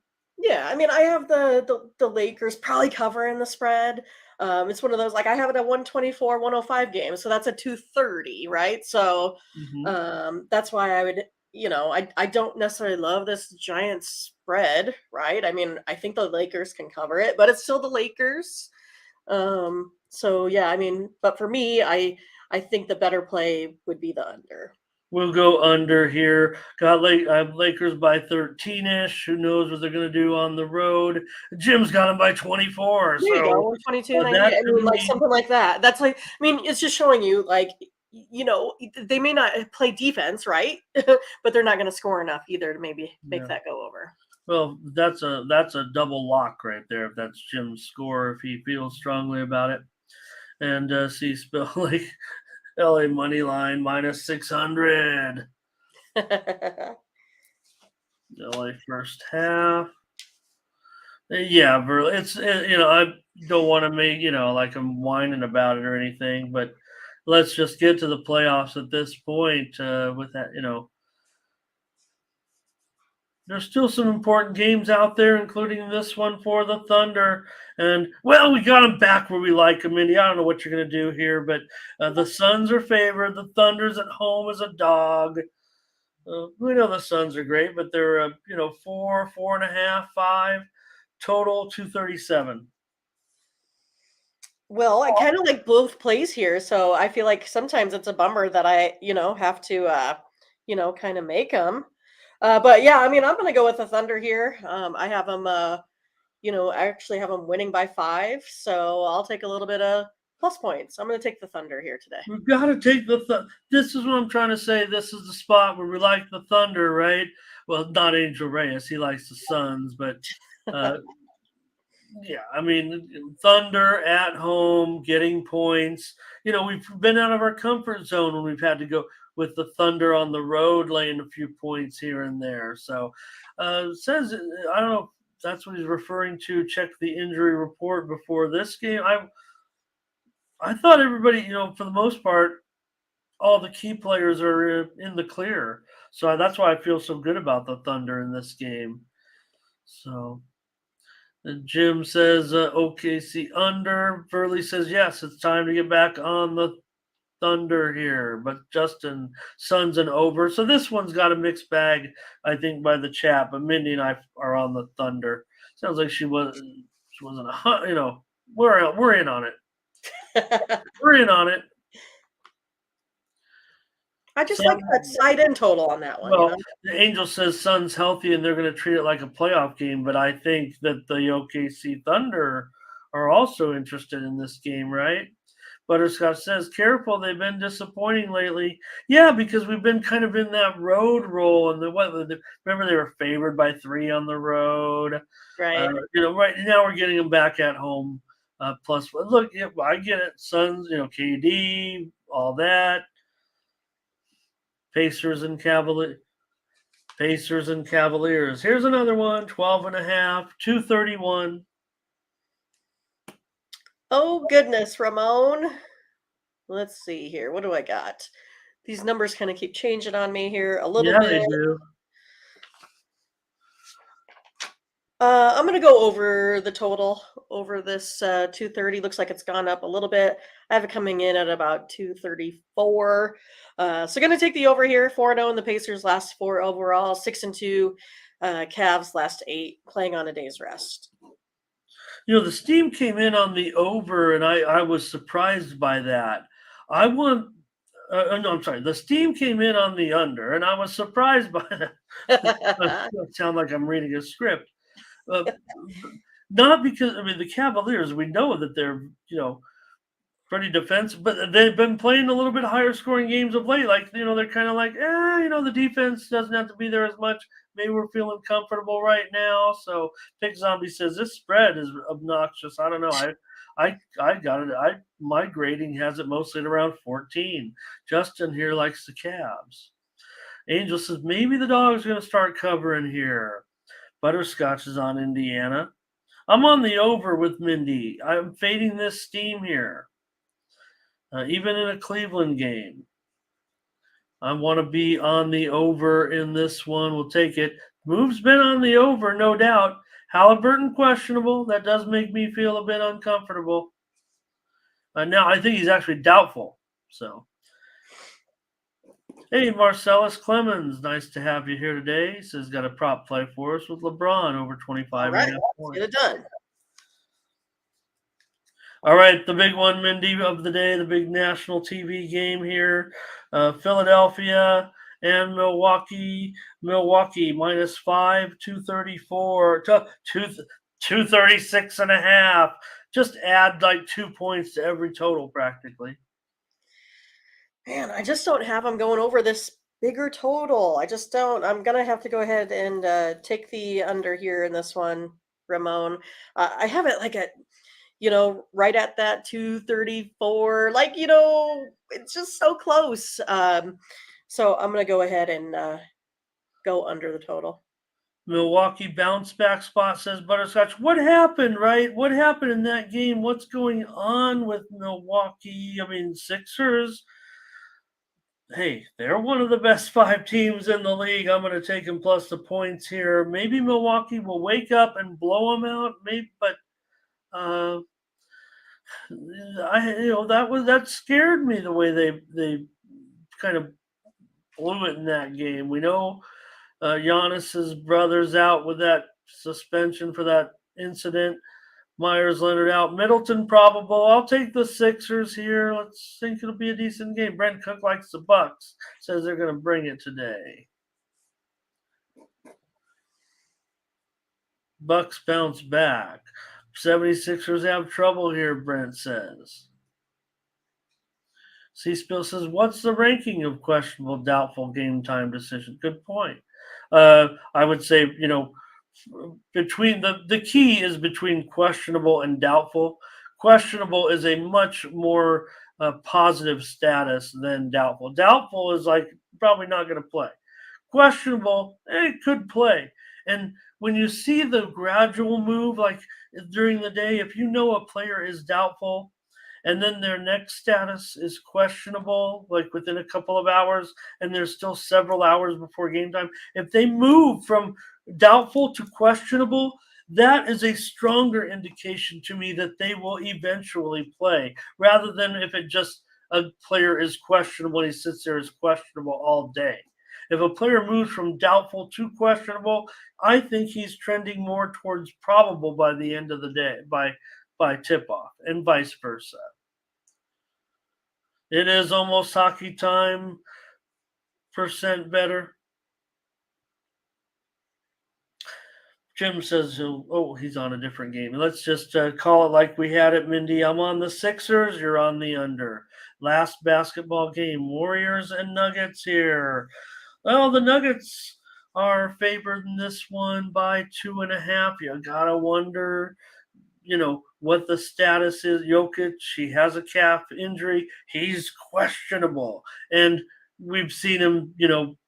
Yeah, I mean, I have the Lakers probably covering the spread. It's one of those like I have it at 124, 105 games, so that's a 230, right? So Hmm. that's why I would, I don't necessarily love this giant spread, right? I mean, I think the Lakers can cover it, but it's still the Lakers. So yeah, I mean, but for me, I think the better play would be the under. We'll go under here. Got Lakers by 13-ish. Who knows what they're going to do on the road? Jim's got them by 24. There you go, So 122.90. that I to mean, like me, something like that. That's like, I mean, it's just showing you, like, they may not play defense, right? But they're not going to score enough either to maybe make yeah. that go over. Well, that's a double lock right there. If that's Jim's score, if he feels strongly about it, and see spell like LA money line minus 600. LA first half. Yeah, it's I don't want to make like I'm whining about it or anything, but let's just get to the playoffs at this point. With that, there's still some important games out there, including this one for the Thunder. And well, we got them back where we like them, Indy. I don't know what you're going to do here, but the Suns are favored. The Thunder's at home as a dog. We know the Suns are great, but they're 4.5, 5 total 237. Well, I kind of like both plays here, so I feel like sometimes it's a bummer that I, have to, kind of make them. But yeah, I mean, I'm gonna go with the Thunder here. I have them, I actually have them winning by 5, so I'll take a little bit of plus points. I'm gonna take the Thunder here today. We've got to take this is what I'm trying to say. This is the spot where we like the Thunder, right? Well, not Angel Reyes. He likes the Suns, but uh, yeah, I mean, Thunder at home, getting points. We've been out of our comfort zone when we've had to go with the Thunder on the road, laying a few points here and there. So, says I don't know if that's what he's referring to. Check the injury report before this game. I thought everybody, for the most part, all the key players are in the clear. So that's why I feel so good about the Thunder in this game. So. And Jim says OKC under. Burley says yes, it's time to get back on the Thunder here. But Justin Suns and over. So this one's got a mixed bag, I think, by the chat. But Mindy and I are on the Thunder. Sounds like she wasn't we're in on it. We're in on it. I just like that side in total on that one. Well, the Angel says Suns healthy and they're going to treat it like a playoff game, but I think that the OKC Thunder are also interested in this game, right? Butterscotch says, careful, they've been disappointing lately. Yeah, because we've been kind of in that road roll. And remember they were favored by 3 on the road. Right. Right now we're getting them back at home. Plus, look, yeah, I get it. Suns, KD, all that. Pacers and Cavaliers. Here's another one, 12.5, 231. Oh goodness, Ramon. Let's see here. What do I got? These numbers kind of keep changing on me here a little Yeah, bit. they do. I'm gonna go over the total over this 230. Looks like it's gone up a little bit. I have it coming in at about 234. So gonna take the over here. 4-0 in the Pacers last 4 overall, 6-2 Cavs last 8, playing on a day's rest. The steam came in on the over, and I was surprised by that. I want. No, I'm sorry. The steam came in on the under, and I was surprised by that. I sound like I'm reading a script. Not because the Cavaliers. We know that they're pretty defensive, but they've been playing a little bit higher scoring games of late. Like they're kind of like, the defense doesn't have to be there as much. Maybe we're feeling comfortable right now. So Pick Zombie says this spread is obnoxious. I don't know. I got it. My grading has it mostly at around 14. Justin here likes the Cavs. Angel says maybe the Dogs are going to start covering here. Butterscotch is on Indiana. I'm on the over with Mindy. I'm fading this steam here. Even in a Cleveland game. I want to be on the over in this one. We'll take it. Move's been on the over, no doubt. Halliburton questionable. That does make me feel a bit uncomfortable. Now I think he's actually doubtful. So, hey, Marcellus Clemens, nice to have you here today. He says got a prop play for us with LeBron over 25 All right, and a half let's points. get it done. All right, the big one, Mindy, of the day, the big national TV game here. Philadelphia and Milwaukee. Milwaukee -5, 234, 236 and a half. Just add like 2 points to every total practically. Man, I just don't have them going over this bigger total. I just don't. I'm gonna have to go ahead and take the under here in this one, Ramon. I have it like at right at that 234. Like, it's just so close. So I'm gonna go ahead and go under the total. Milwaukee bounce back spot, says Butterscotch. What happened, right? What happened in that game? What's going on with Milwaukee? I mean, Sixers, hey, they're one of the best 5 teams in the league. I'm going to take them plus the points here. Maybe Milwaukee will wake up and blow them out. Maybe, but that scared me the way they kind of blew it in that game. We know Giannis's brother's out with that suspension for that incident. Myers Leonard out. Middleton probable. I'll take the Sixers here. Let's think it'll be a decent game. Brent Cook likes the Bucks. Says they're going to bring it today. Bucks bounce back. 76ers have trouble here, Brent says. C-Spill says, what's the ranking of questionable, doubtful game time decision? Good point. I would say, between the key is between questionable and doubtful. Questionable is a much more positive status than doubtful. Doubtful is like probably not going to play. Questionable, it could play. And when you see the gradual move, like during the day, if you know a player is doubtful and then their next status is questionable, like within a couple of hours, and there's still several hours before game time, if they move from doubtful to questionable, that is a stronger indication to me that they will eventually play, rather than if it just a player is questionable and he sits there as questionable all day. If a player moves from doubtful to questionable, I think he's trending more towards probable by the end of the day, by tip-off, and vice versa. It is almost hockey time. Percent better. Jim says, he's on a different game. Let's just call it like we had it, Mindy. I'm on the Sixers. You're on the under. Last basketball game, Warriors and Nuggets here. Well, the Nuggets are favored in this one by 2.5. You gotta wonder, what the status is. Jokic, he has a calf injury. He's questionable. And we've seen him,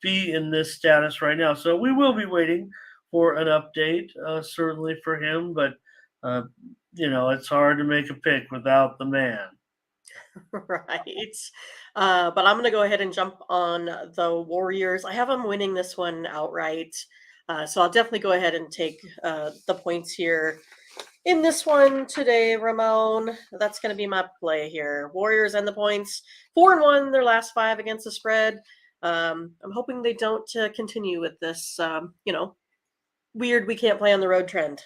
be in this status right now. So we will be waiting for an update, certainly for him. But, it's hard to make a pick without the man. Right. But I'm going to go ahead and jump on the Warriors. I have them winning this one outright. So I'll definitely go ahead and take the points here in this one today, Ramon. That's going to be my play here. Warriors and the points. 4-1 their last 5 against the spread. I'm hoping they don't continue with this, weird we can't play on the road trend.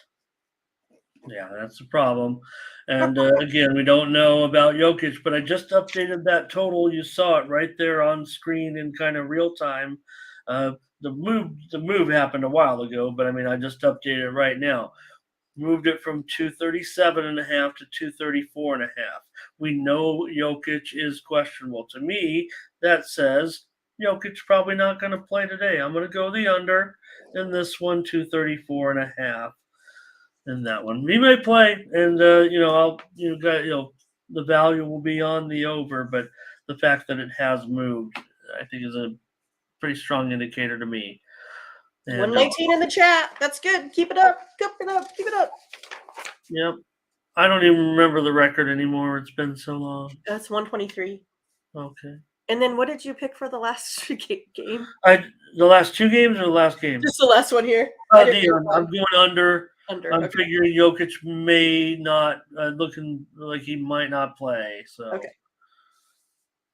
Yeah, that's the problem. And again, we don't know about Jokic, but I just updated that total. You saw it right there on screen in kind of real time. The move happened a while ago, but I just updated it right now. Moved it from 237.5 to 234.5. We know Jokic is questionable. To me, that says Jokic probably not going to play today. I'm going to go the under in this one, 234.5. In that one, he may play, and the value will be on the over, but the fact that it has moved, I think, is a pretty strong indicator to me. 119 in the chat. That's good. Keep it up. Keep it up. Keep it up. Yep. I don't even remember the record anymore. It's been so long. That's 123. Okay. And then what did you pick for the last game? The last 2 games or the last game? Just the last one here. I'm going under. Under. I'm Okay. figuring Jokic may not looking like he might not play. So Okay.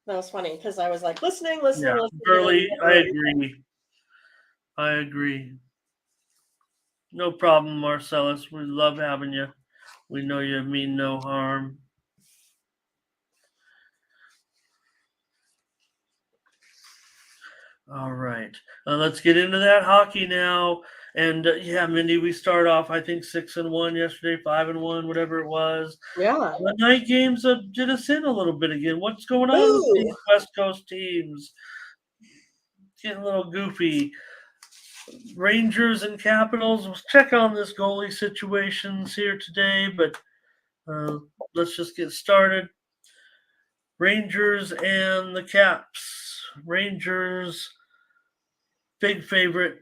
That was funny because I was like listening, yeah, and Burley, never I really. agree. I agree. No problem, Marcellus. We love having you. We know you mean no harm. All right. Let's get into that hockey now. And yeah, Mindy, we start off, I think, 6-1 yesterday, 5-1, whatever it was. Yeah. The night games did us in a little bit again. What's going on with Ooh. these West Coast teams? Getting a little goofy. Rangers and Capitals. We'll check on this goalie situations here today, but uh, let's just get started. Rangers and the Caps. Rangers, big favorite.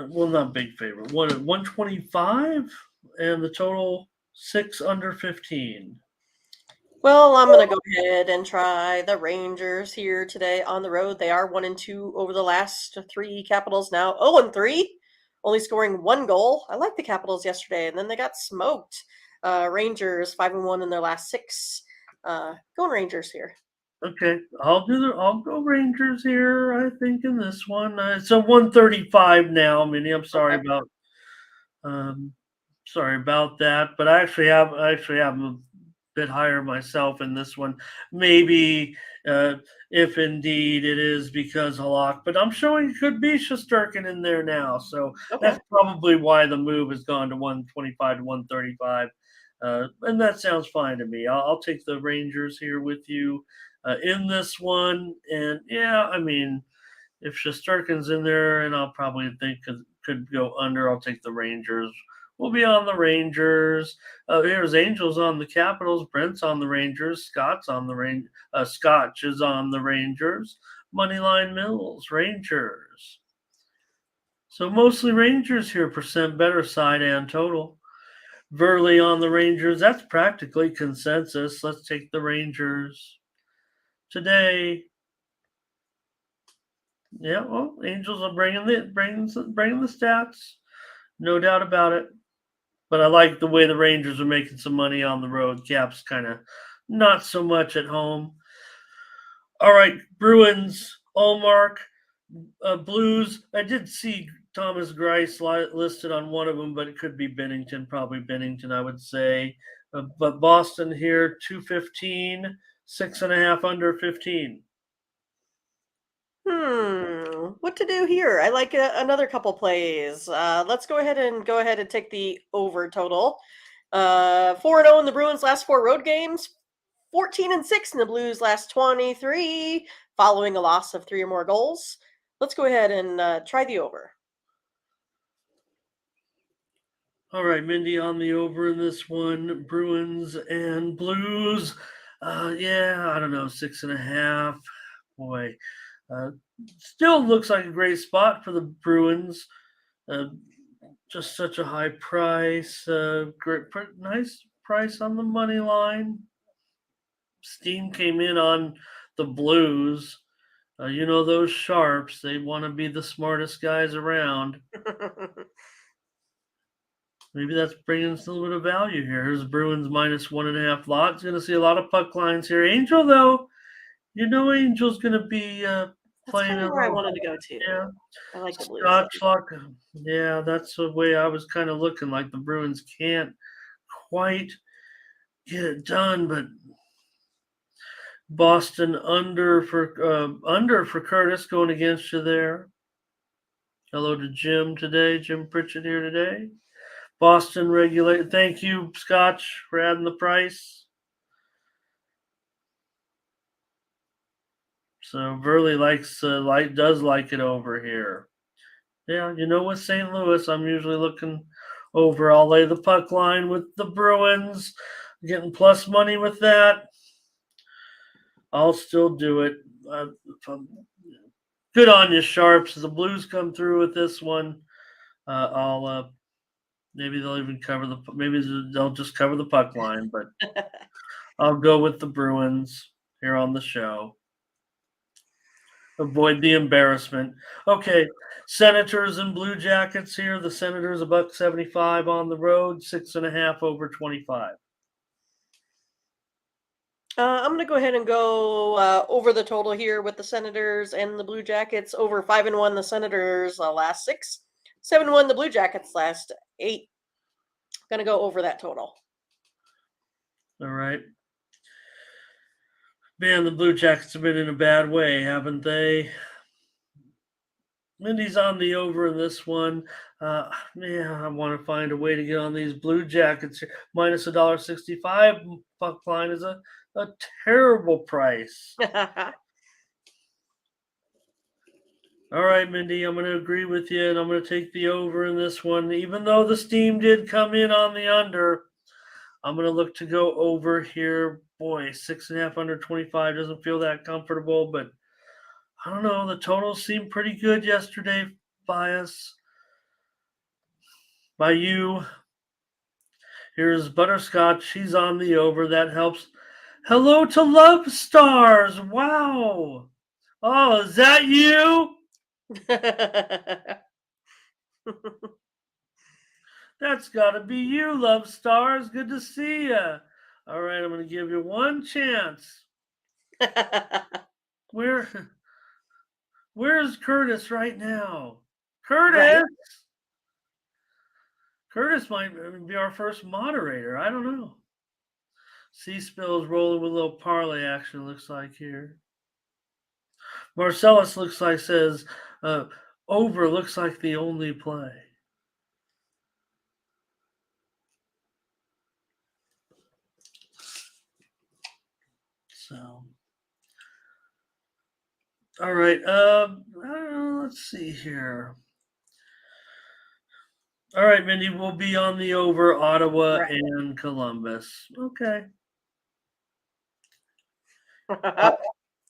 Well, not big favorite. 125, and the total 6 under 15. Well, I'm gonna go ahead and try the Rangers here today on the road. They are 1-2 over the last three. Capitals now 0-3, only scoring one goal. I like the Capitals yesterday, and then they got smoked. Rangers 5-1 in their last six. Going Rangers here. Okay, I'll go Rangers here. I think in this one, it's a 135 now. Minnie, I'm sorry Okay. about sorry about that, but I actually have a bit higher myself in this one. Maybe if indeed it is because Halak, but I'm showing it could be Shosturkin in there now, so Okay. that's probably why the move has gone to 125 to 135. And that sounds fine to me. I'll take the Rangers here with you in this one. And yeah, I mean, if Shosturkin's in there, and I'll probably think could go under, I'll take the Rangers. We'll be on the Rangers. Here's Angels on the Capitals. Brent's on the Rangers. Scott's on the Scotch is on the Rangers. Moneyline Mills, Rangers. So mostly Rangers here, percent better side and total. Verley on the Rangers. That's practically consensus. Let's take the Rangers today. Yeah, well, Angels are bringing the stats, no doubt about it. But I like the way the Rangers are making some money on the road. Caps kind of not so much at home. All right, Bruins, Allmark, Blues. I did see Thomas Grice listed on one of them, but it could be Bennington, probably Bennington, I would say. But Boston here, 215, 6.5 under 15. What to do here? I like another couple plays. Let's go ahead and take the over total. 4-0 in the Bruins' last four road games. 14-6 in the Blues' last 23, following a loss of three or more goals. Let's go ahead and try the over. All right, Mindy on the over in this one. Bruins and Blues. Yeah, I don't know, 6.5. Boy, uh, still looks like a great spot for the Bruins. Uh, just such a high price. Nice price on the money line. Steam came in on the Blues. Those sharps, they want to be the smartest guys around. Maybe that's bringing us a little bit of value here. Here's Bruins minus 1.5 lots. Going to see a lot of puck lines here. Angel, though, Angel's going to be That's playing kind a of where I little. wanted to go to. Yeah, I like the Blues. Scotch luck. Yeah, that's the way I was kind of looking. Like the Bruins can't quite get it done, but Boston under for Curtis going against you there. Hello to Jim today. Jim Pritchett here today. Boston regulate. Thank you, Scotch, for adding the price. So Verley does like it over here. Yeah, with St. Louis, I'm usually looking over. I'll lay the puck line with the Bruins, getting plus money with that. I'll still do it. Good on you, Sharps. The Blues come through with this one. I'll maybe they'll even maybe they'll just cover the puck line, but I'll go with the Bruins here on the show. Avoid the embarrassment. Okay, Senators and Blue Jackets here. The Senators $1.75 on the road, 6.5 over 25. I'm going to go ahead and go over the total here with the Senators and the Blue Jackets. Over 5-1, the Senators last 6. 7-1, the Blue Jackets last 8. Going to go over that total. All right. Man, the Blue Jackets have been in a bad way, haven't they? Mindy's on the over in this one. I want to find a way to get on these Blue Jackets here. Minus $1.65. Puck line is a terrible price. All right, Mindy, I'm going to agree with you, and I'm going to take the over in this one. Even though the steam did come in on the under, I'm going to look to go over here. Boy, 6.5 under 25 doesn't feel that comfortable, but I don't know. The totals seemed pretty good yesterday by us, by you. Here's Butterscotch. She's on the over. That helps. Hello to Love Stars. Wow. Oh, is that you? That's got to be you, Love Stars. Good to see you. All right, I'm going to give you one chance. Where's Curtis right now? Curtis! Right. Curtis might be our first moderator. I don't know. Sea Spill's rolling with a little parlay action, looks like here. Marcellus looks like says over looks like the only play. So, all right. Let's see here. All right, Mindy, we'll be on the over Ottawa Right. and Columbus. Okay.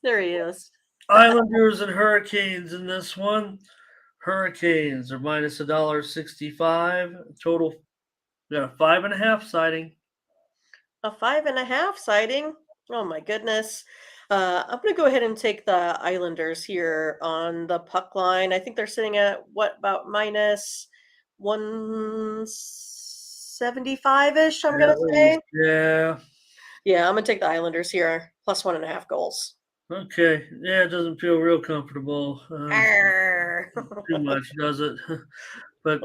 There he is. Islanders and Hurricanes in this one. Hurricanes are minus $1.65. Total, we got a 5.5 sighting. A 5.5 sighting. Oh my goodness. I'm going to go ahead and take the Islanders here on the puck line. I think they're sitting at about minus 175-ish, I'm going to say. Yeah. Yeah, I'm going to take the Islanders here, plus 1.5 goals. Okay. Yeah, it doesn't feel real comfortable. Too much, does it? But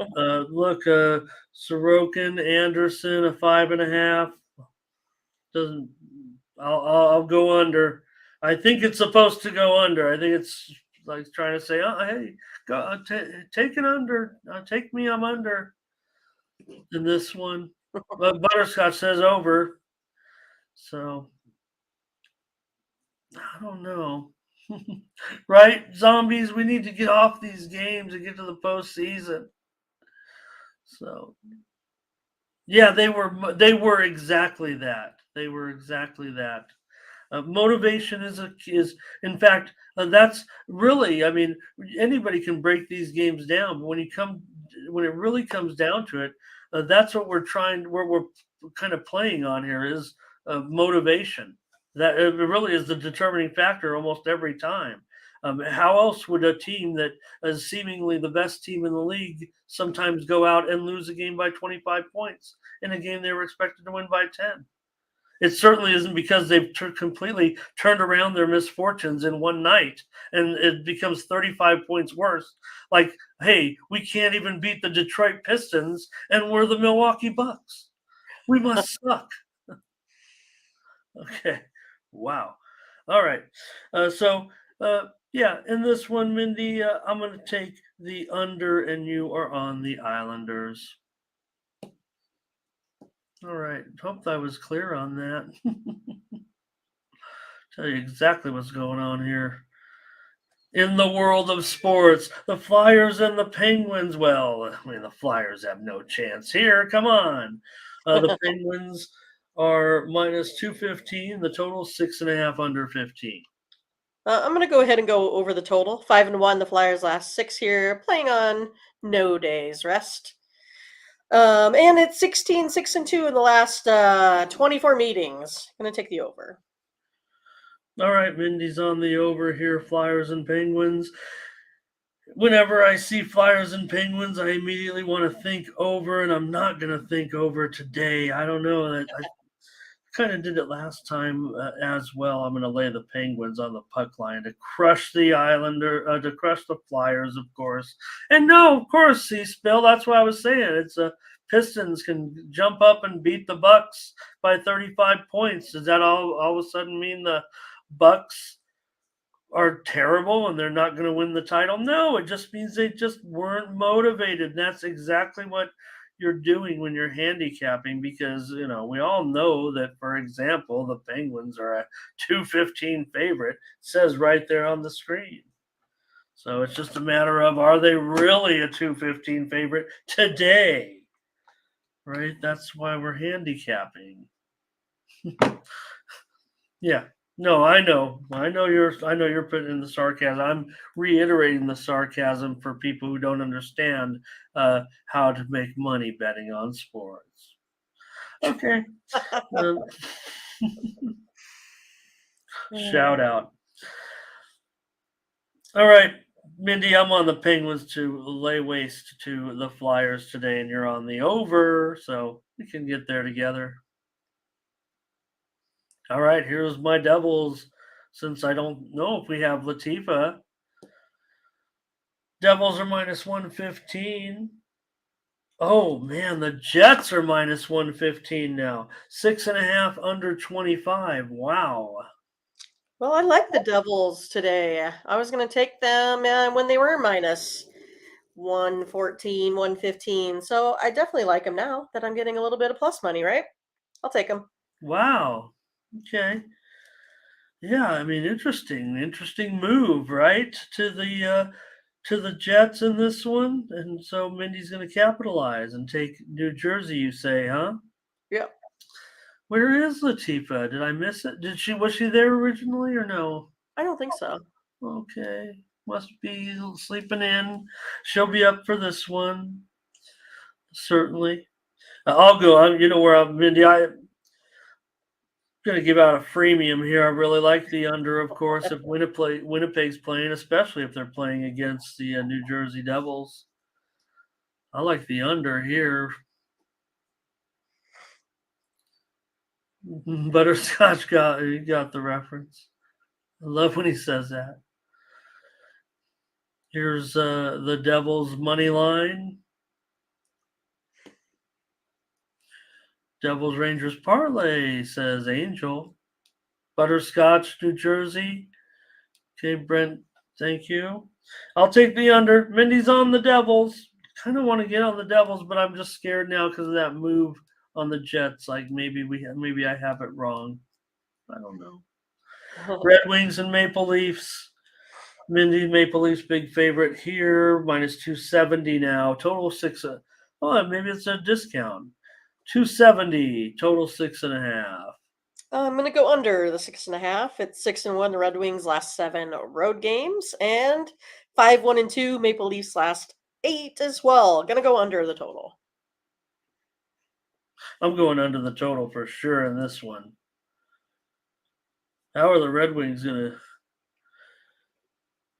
look, Sorokin, Anderson, a 5.5. Doesn't. I'll go under. I think it's supposed to go under. I think it's like trying to say, "Oh, hey, go take it under. Take me. I'm under." In this one, but Butterscotch says over. So I don't know. Right, zombies. We need to get off these games and get to the postseason. So yeah, they were exactly that. They were exactly that. Motivation is in fact that's really, I mean, anybody can break these games down, but when it really comes down to it, that's what we're kind of playing on here is motivation. That it really is the determining factor almost every time. How else would a team that is seemingly the best team in the league sometimes go out and lose a game by 25 points in a game they were expected to win by 10? It certainly isn't because they've completely turned around their misfortunes in one night and it becomes 35 points worse. Like, hey, we can't even beat the Detroit Pistons and we're the Milwaukee Bucks. We must suck. Okay. Wow. All right. Yeah, in this one, Mindy, I'm going to take the under and you are on the Islanders. All right. Hope I was clear on that. Tell you exactly what's going on here. In the world of sports, the Flyers and the Penguins. Well, I mean, the Flyers have no chance here. Come on. The Penguins are minus 215. The total 6.5 under 15. I'm going to go ahead and go over the total. 5-1, the Flyers last 6 here, playing on no days rest. And it's 16-6-2 in the last 24 meetings. I'm going to take the over. All right, Mindy's on the over here, Flyers and Penguins. Whenever I see Flyers and Penguins, I immediately want to think over, and I'm not going to think over today. I don't know. I kind of did it last time as well. I'm going to lay the Penguins on the puck line to crush the to crush the Flyers, of course. And no, of course, see, Spill. That's what I was saying. It's Pistons can jump up and beat the Bucks by 35 points. Does that all of a sudden mean the Bucks are terrible and they're not going to win the title? No, it just means they just weren't motivated. And that's exactly what you're doing when you're handicapping, because we all know that, for example, the Penguins are a 215 favorite. It says right there on the screen. So it's just a matter of, are they really a 215 favorite today? Right? That's why we're handicapping. Yeah. No, I know. I know you're putting in the sarcasm. I'm reiterating the sarcasm for people who don't understand how to make money betting on sports. Okay. Um, shout out. All right, Mindy, I'm on the Penguins to lay waste to the Flyers today, and you're on the over, so we can get there together. All right, here's my Devils. Since I don't know if we have Latifa, Devils are minus 115. Oh man, the Jets are minus 115 now. 6.5 under 25. Wow. Well, I like the Devils today. I was going to take them when they were minus 114, 115. So I definitely like them now that I'm getting a little bit of plus money, right? I'll take them. Wow. Okay. Yeah, I mean, interesting move, right? To the Jets in this one, and so Mindy's going to capitalize and take New Jersey. You say, huh? Yep. Where is Latifa? Did I miss it? Was she there originally or no? I don't think so. Okay, must be sleeping in. She'll be up for this one, certainly. I'll go. You know where I'm, Mindy. I'm gonna give out a freemium here. I really like the under, of course, if Winnipeg's playing, especially if they're playing against the New Jersey Devils. I like the under here. Butterscotch got the reference. I love when he says that. Here's the Devils money line. Devils Rangers parlay, says Angel. Butterscotch, New Jersey. Okay, Brent, thank you. I'll take the under. Mindy's on the Devils. Kind of want to get on the Devils, but I'm just scared now because of that move on the Jets. Like maybe I have it wrong. I don't know. Red Wings and Maple Leafs. Mindy, Maple Leafs big favorite here, minus 270 now. Total 6. Oh, maybe it's a discount. 270, total 6.5. I'm going to go under the 6.5. It's 6-1. The Red Wings last 7 road games, and 5-1-2 Maple Leafs last 8 as well. Going to go under the total. I'm going under the total for sure in this one. How are the Red Wings going to?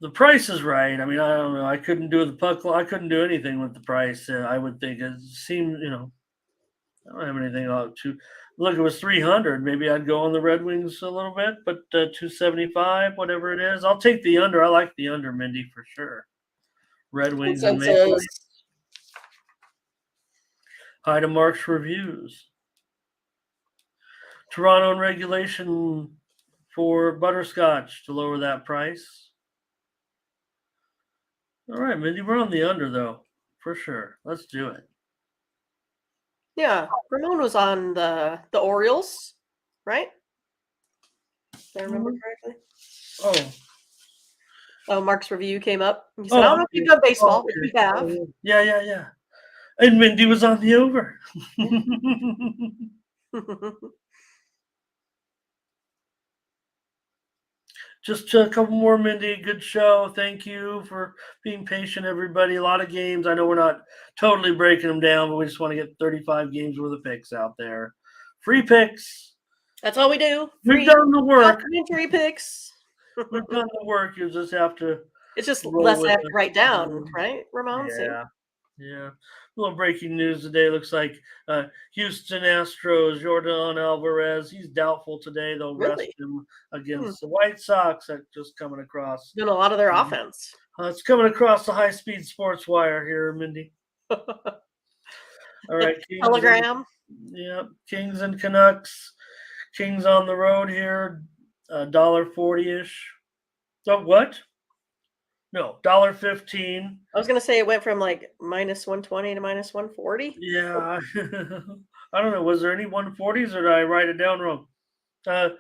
The price is right. I mean, I don't know. I couldn't do the puck. I couldn't do anything with the price. I would think it seemed, I don't have anything to look. It was 300. Maybe I'd go on the Red Wings a little bit, but 275, whatever it is, I'll take the under. I like the under, Mindy, for sure. Red Wings and Maple Leafs. Hi to Mark's Reviews. Toronto in regulation for Butterscotch to lower that price. All right, Mindy, we're on the under, though, for sure. Let's do it. Yeah, Ramon was on the Orioles, right? If I remember correctly. Oh, Mark's review came up. He said, I don't know if you've done baseball, but we have. Yeah. And Mindy was on the over. Just a couple more, Mindy. Good show. Thank you for being patient, everybody. A lot of games. I know we're not totally breaking them down, but we just want to get 35 games worth of picks out there. Free picks. That's all we do. We've Free done the work. complimentary picks. We've done the work. You just have to It's just roll less I with have to it. write down, right, Ramon? See? Yeah. Yeah. A little breaking news today. Looks like Houston Astros, Jordan Alvarez, he's doubtful today. They'll rest Really? him against the White Sox. That's just coming across. Doing a lot of their offense. It's coming across the high-speed sports wire here, Mindy. All right. Telegram. Kings and Canucks. Kings on the road here, $1.40-ish. So what? No, $1.15. I was gonna say it went from like -120 to -140. Yeah. I don't know. Was there any 140s or did I write it down wrong? I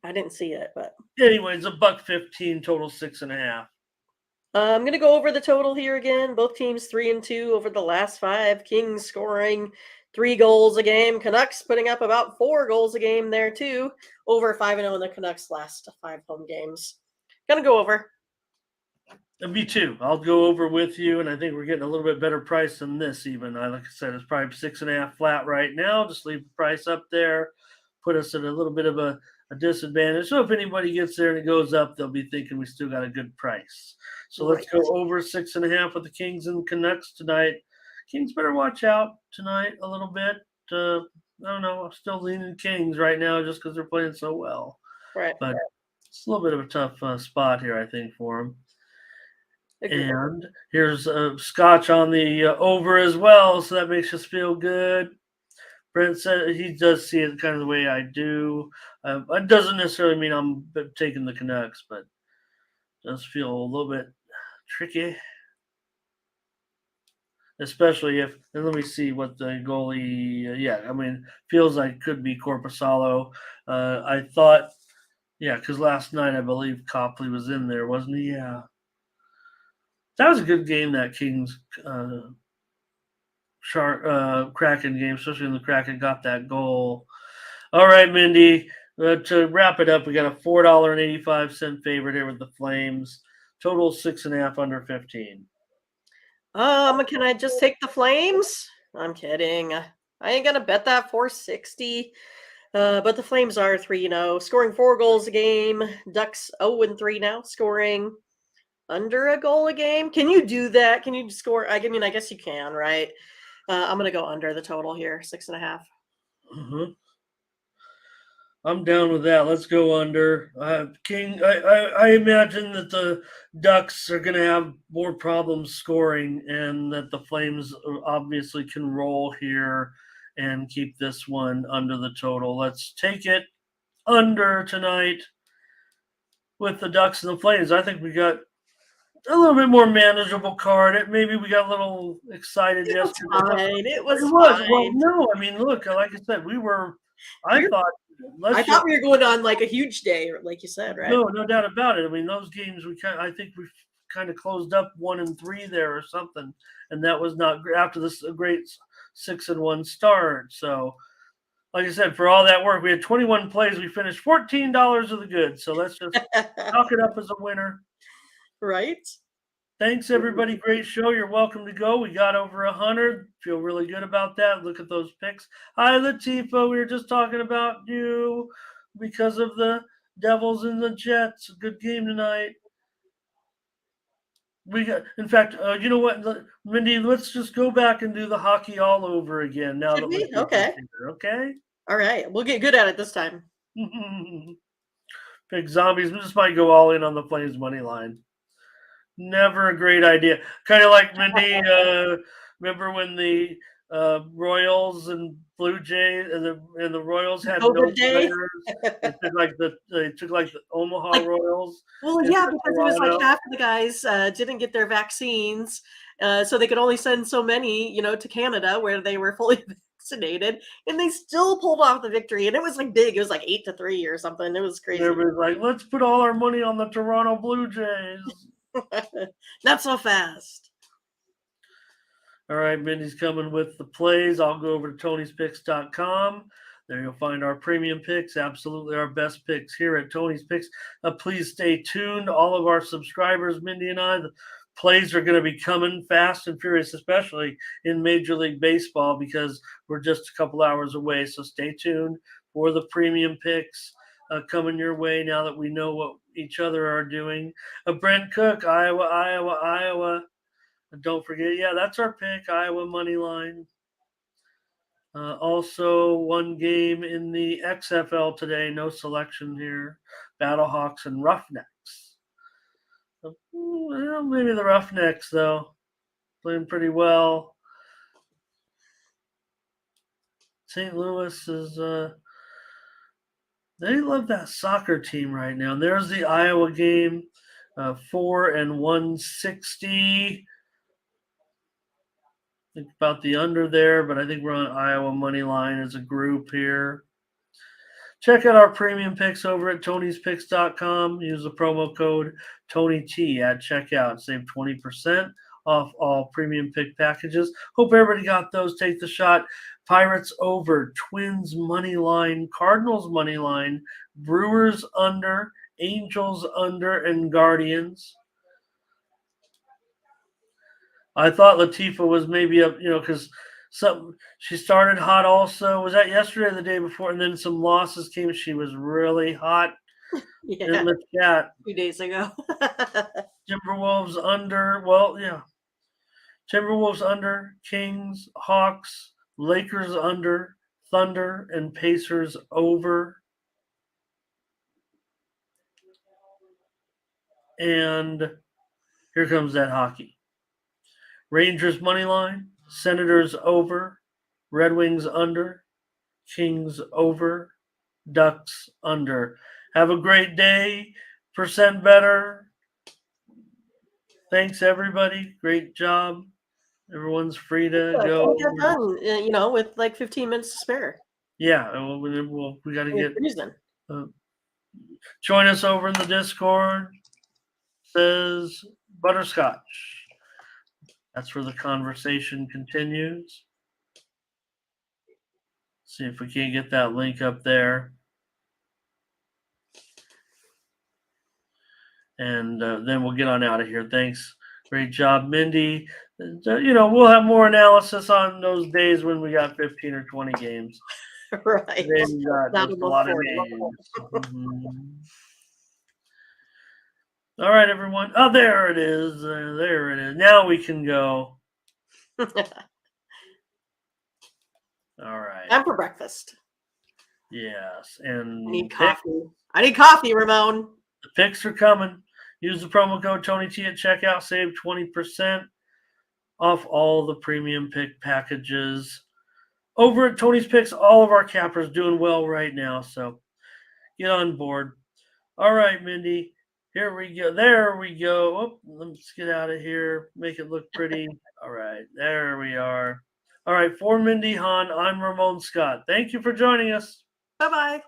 didn't see it, but Anyways, $1.15, total 6.5. I'm gonna go over the total here again. Both teams 3-2 over the last 5. Kings scoring 3 goals a game. Canucks putting up about 4 goals a game there too. Over 5-0 in the Canucks' last 5 home games. Gonna go over. Me too. I'll go over with you, and I think we're getting a little bit better price than this. Even like I said, it's probably 6.5 flat right now. Just leave the price up there, put us at a little bit of a disadvantage. So if anybody gets there and it goes up, they'll be thinking we still got a good price. So let's go over 6.5 with the Kings and Canucks tonight. Kings better watch out tonight a little bit. I don't know. I'm still leaning Kings right now just because they're playing so well. Right. But it's a little bit of a tough spot here, I think, for them. Agreed. And here's Scotch on the over as well, so that makes us feel good. Brent said he does see it kind of the way I do. It doesn't necessarily mean I'm taking the Canucks, but it does feel a little bit tricky. Especially if, and let me see what the goalie, feels like could be Corpusalo. I thought, because last night I believe Copley was in there, wasn't he? Yeah. That was a good game, that Kings Kraken game, especially when the Kraken got that goal. All right, Mindy. To wrap it up, we got a $4.85 favorite here with the Flames. Total 6.5 under 15. Can I just take the Flames? I'm kidding. I ain't gonna bet that 460. But the Flames are 3-0, scoring 4 goals a game. Ducks 0-3 now, scoring under a goal a game. Can you do that? Can you score? I mean, I guess you can, right? I'm gonna go under the total here, 6.5. I'm down with that. Let's go under. King, I imagine that the Ducks are going to have more problems scoring, and that the Flames obviously can roll here and keep this one under the total. Let's take it under tonight with the Ducks and the Flames. I think we got a little bit more manageable card. Maybe we got a little excited yesterday. It was fine. Well, no, I mean, look, like I said, I thought we were going on like a huge day, like you said, right? No doubt about it. I mean, those games I think we kind of closed up 1-3 there or something, and that was not after this great 6-1 start. So, like I said, for all that work, we had 21 plays. We finished $14 of the good. So let's just chalk it up as a winner. Right. Thanks, everybody. Great show. You're welcome to go. We got over 100. Feel really good about that. Look at those picks. Hi, Latifah. We were just talking about you because of the Devils and the Jets. Good game tonight. In fact, you know what, Mindy? Let's just go back and do the hockey all over again. Now that we're okay. Okay. All right. We'll get good at it this time. Big zombies. We just might go all in on the Flames money line. Never a great idea. Kind of like Mindy. Remember when the Royals and Blue Jays and the Royals had no players? They took like the Omaha Royals. Well, yeah, because it was like half of the guys didn't get their vaccines, so they could only send so many, to Canada where they were fully vaccinated, and they still pulled off the victory. And it was like big. It was like 8-3 or something. It was crazy. Everybody's like, let's put all our money on the Toronto Blue Jays. Not so fast. All right, Mindy's coming with the plays. I'll go over to Tony'sPicks.com. There you'll find our premium picks, absolutely our best picks here at Tony's Picks. Please stay tuned. All of our subscribers, Mindy and I, the plays are going to be coming fast and furious, especially in Major League Baseball, because we're just a couple hours away. So stay tuned or the premium picks coming your way now that we know what each other are doing. Brent Cook, Iowa. And don't forget, yeah, that's our pick, Iowa money line. Also, one game in the XFL today, no selection here. Battlehawks and Roughnecks. Well, maybe the Roughnecks, though, playing pretty well. St. Louis is they love that soccer team right now. And there's the Iowa game, 4 and 160. Think about the under there, but I think we're on Iowa money line as a group here. Check out our premium picks over at Tony'sPicks.com. Use the promo code TonyT at checkout. Save 20% off all premium pick packages. Hope everybody got those. Take the shot. Pirates over, Twins money line, Cardinals money line, Brewers under, Angels under, and Guardians. I thought Latifa was maybe up, because she started hot also. Was that yesterday or the day before? And then some losses came. She was really hot in the chat. 2 days ago. Timberwolves under. Well, yeah. Timberwolves under, Kings, Hawks, Lakers under, Thunder, and Pacers over. And here comes that hockey. Rangers money line, Senators over, Red Wings under, Kings over, Ducks under. Have a great day. Percent better. Thanks, everybody. Great job. Everyone's free to go. We're done, with like 15 minutes to spare. Yeah, we got to get. Join us over in the Discord. Says Butterscotch. That's where the conversation continues. See if we can't get that link up there. And then we'll get on out of here. Thanks. Great job, Mindy. We'll have more analysis on those days when we got 15 or 20 games. Right. Then a lot of games. All right, everyone. Oh, there it is. There it is. Now we can go. All right. Time for breakfast. Yes. And I need coffee, Ramon. The picks are coming. Use the promo code TonyT at checkout. Save 20% off all the premium pick packages. Over at Tony's Picks, all of our cappers doing well right now. So get on board. All right, Mindy. Here we go. There we go. Oh, let's get out of here. Make it look pretty. All right. There we are. All right. For Mindy Hahn, I'm Ramon Scott. Thank you for joining us. Bye-bye.